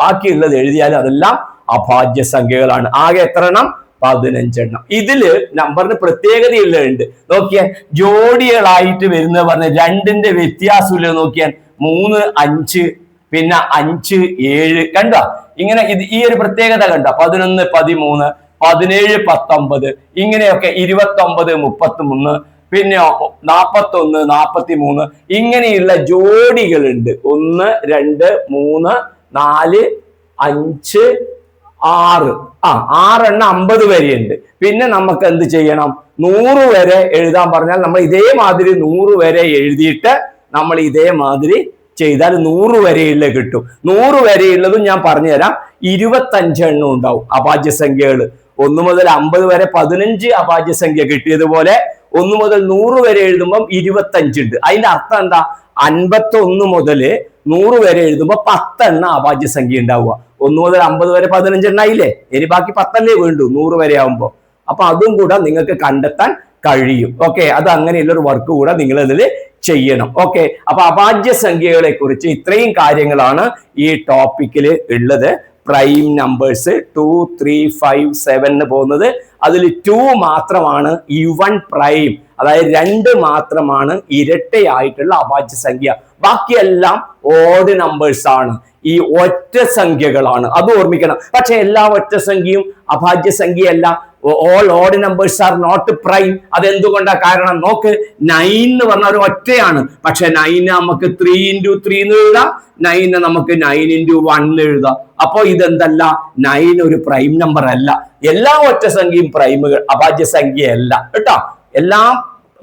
ബാക്കിയുള്ളത് എഴുതിയാൽ അതെല്ലാം അഭാജ്യ സംഖ്യകളാണ്. ആകെ എത്ര എണ്ണം? 15 എണ്ണം. ഇതില് നമ്പറിന് പ്രത്യേകതയുള്ളുണ്ട്. നോക്കിയാൽ ജോഡികളായിട്ട് വരുന്നത് പറഞ്ഞ 2-ന്റെ വ്യത്യാസമില്ല. നോക്കിയാൽ 3, 5, പിന്നെ 5, 7 കണ്ടോ? ഇങ്ങനെ ഈ ഒരു പ്രത്യേകത കണ്ടോ? 11, 13, 17, 19 ഇങ്ങനെയൊക്കെ 29, 33 പിന്നെ 41, 43 ഇങ്ങനെയുള്ള ജോഡികളുണ്ട്. 1, 2, 3, 4, 5, 6 6 50 വരെയുണ്ട്. പിന്നെ നമുക്ക് എന്ത് ചെയ്യണം? 100 വരെ എഴുതാൻ പറഞ്ഞാൽ നമ്മൾ ഇതേമാതിരി 100 വരെ എഴുതിയിട്ട് നമ്മൾ ഇതേമാതിരി ചെയ്താൽ 100 വരെയുള്ള കിട്ടും. 100 വരെയുള്ളതും ഞാൻ പറഞ്ഞു തരാം. 25 എണ്ണം ഉണ്ടാവും അഭാജ്യ സംഖ്യകൾ. 1 മുതൽ 50 വരെ 15 അഭാജ്യ സംഖ്യ കിട്ടിയതുപോലെ 1 മുതൽ 100 വരെ എഴുതുമ്പോൾ 25 ഉണ്ട്. അതിന്റെ അർത്ഥം എന്താ? 51 മുതൽ 100 വരെ എഴുതുമ്പോൾ 10 എണ്ണം അഭാജ്യ സംഖ്യ ഉണ്ടാവുക. 1 മുതൽ 50 വരെ 15 എണ്ണായില്ലേ? ഇനി ബാക്കി 10 വേണ്ടു 100 വരെ ആവുമ്പോൾ. അപ്പൊ അതും കൂടെ നിങ്ങൾക്ക് കണ്ടെത്താൻ കഴിയും. ഓക്കെ, അത് അങ്ങനെയുള്ള ഒരു വർക്ക് കൂടെ നിങ്ങൾ അതിൽ ചെയ്യണം. ഓക്കെ, അപ്പൊ അഭാജ്യ സംഖ്യകളെ കുറിച്ച് ഇത്രയും കാര്യങ്ങളാണ് ഈ ടോപ്പിക്കിൽ ഉള്ളത്. പ്രൈം നമ്പേഴ്സ് 2, 3, 5, 7 എന്ന് പോകുന്നത്. അതിൽ 2 മാത്രമാണ് ഈവൺ പ്രൈം, അതായത് 2 മാത്രമാണ് ഇരട്ടയായിട്ടുള്ള അഭാജ്യ സംഖ്യ. ബാക്കിയെല്ലാം ഓഡ് നമ്പേഴ്സ് ആണ്, ഈ ഒറ്റ സംഖ്യകളാണ്. അത് ഓർമ്മിക്കണം. പക്ഷെ എല്ലാ ഒറ്റ സംഖ്യയും അഭാജ്യ സംഖ്യയല്ല. All odd numbers are not prime. അതെന്തുകൊണ്ടാ? കാരണം നോക്ക്, 9 എന്ന് പറഞ്ഞ ഒരു ഒറ്റയാണ്. പക്ഷെ 9 നമുക്ക് 3 into 3 എന്ന് എഴുതാം, 9 നമുക്ക് 9 into 1 എഴുതാം. അപ്പൊ ഇതെന്തല്ല, 9 ഒരു പ്രൈം നമ്പർ അല്ല. എല്ലാ ഒറ്റ സംഖ്യയും പ്രൈമുകൾ, അഭാജ്യ സംഖ്യയല്ല കേട്ടോ. എല്ലാം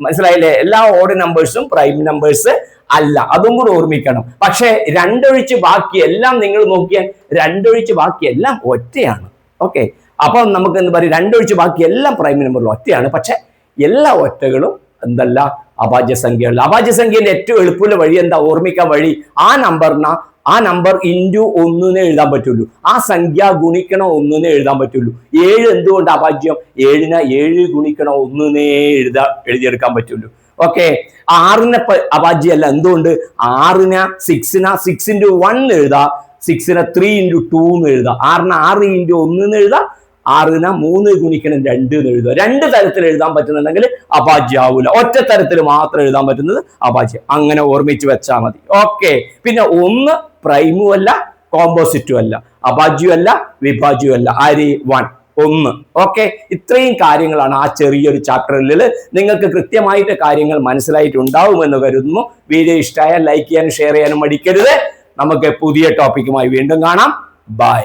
മനസ്സിലായില്ലേ? എല്ലാ ഓഡ് നമ്പേഴ്സും പ്രൈം നമ്പേഴ്സ് അല്ല, അതും കൂടെ ഓർമ്മിക്കണം. പക്ഷെ 2 ഒഴിച്ച് ബാക്കി എല്ലാം നിങ്ങൾ നോക്കിയാൽ 2 ഒഴിച്ച് ബാക്കി എല്ലാം ഒറ്റയാണ്. ഓക്കെ, അപ്പൊ നമുക്ക് എന്ത് പറയും? 2 ഒഴിച്ച് ബാക്കി എല്ലാം പ്രൈം നമ്പറിൽ ഒറ്റയാണ്. പക്ഷെ എല്ലാ ഒറ്റകളും എന്തല്ല, അഭാജ്യ സംഖ്യകൾ. അഭാജ്യ സംഖ്യയുടെ ഏറ്റവും എളുപ്പമുള്ള വഴി എന്താ? ഓർമ്മിക്കാൻ വഴി, ആ നമ്പർ ഇൻറ്റു 1 എഴുതാൻ പറ്റുള്ളൂ. ആ സംഖ്യ ഗുണിക്കണം 1 എഴുതാൻ പറ്റുള്ളൂ. 7 എന്തുകൊണ്ട് അഭാജ്യം? 7നെ 7 ഗുണിക്കണം 1 എഴുതിയെടുക്കാൻ പറ്റുള്ളൂ. ഓക്കെ, 6നെ അഭാജ്യമല്ല. എന്തുകൊണ്ട്? 6നെ 6 into 1 എഴുതാം, 6നെ 3 into 2 എന്ന് എഴുതാം, 6നെ 6 into 1 എന്ന് എഴുതാം, 6നെ 3 ഗുണിക്കണം 2 എന്ന് എഴുതുക. 2 തരത്തിൽ എഴുതാൻ പറ്റുന്നുണ്ടെങ്കിൽ അഭാജ്യാവൂല. ഒറ്റ തരത്തിൽ മാത്രം എഴുതാൻ പറ്റുന്നത് അഭാജ്യം. അങ്ങനെ ഓർമ്മിച്ച് വെച്ചാൽ മതി. ഓക്കെ, പിന്നെ 1 പ്രൈമും അല്ല കോമ്പോസിറ്റും അല്ല, അഭാജ്യം അല്ല വിഭാജ്യം അല്ല. ആര്? 1. ഓക്കെ, ഇത്രയും കാര്യങ്ങളാണ് ആ ചെറിയൊരു ചാപ്റ്ററിൽ. നിങ്ങൾക്ക് കൃത്യമായിട്ട് കാര്യങ്ങൾ മനസ്സിലായിട്ടുണ്ടാവുമെന്ന് കരുതുന്നു. വീഡിയോ ഇഷ്ടമായാൽ ലൈക്ക് ചെയ്യാനും ഷെയർ ചെയ്യാനും മടിക്കരുത്. നമുക്ക് പുതിയ ടോപ്പിക്കുമായി വീണ്ടും കാണാം. ബൈ.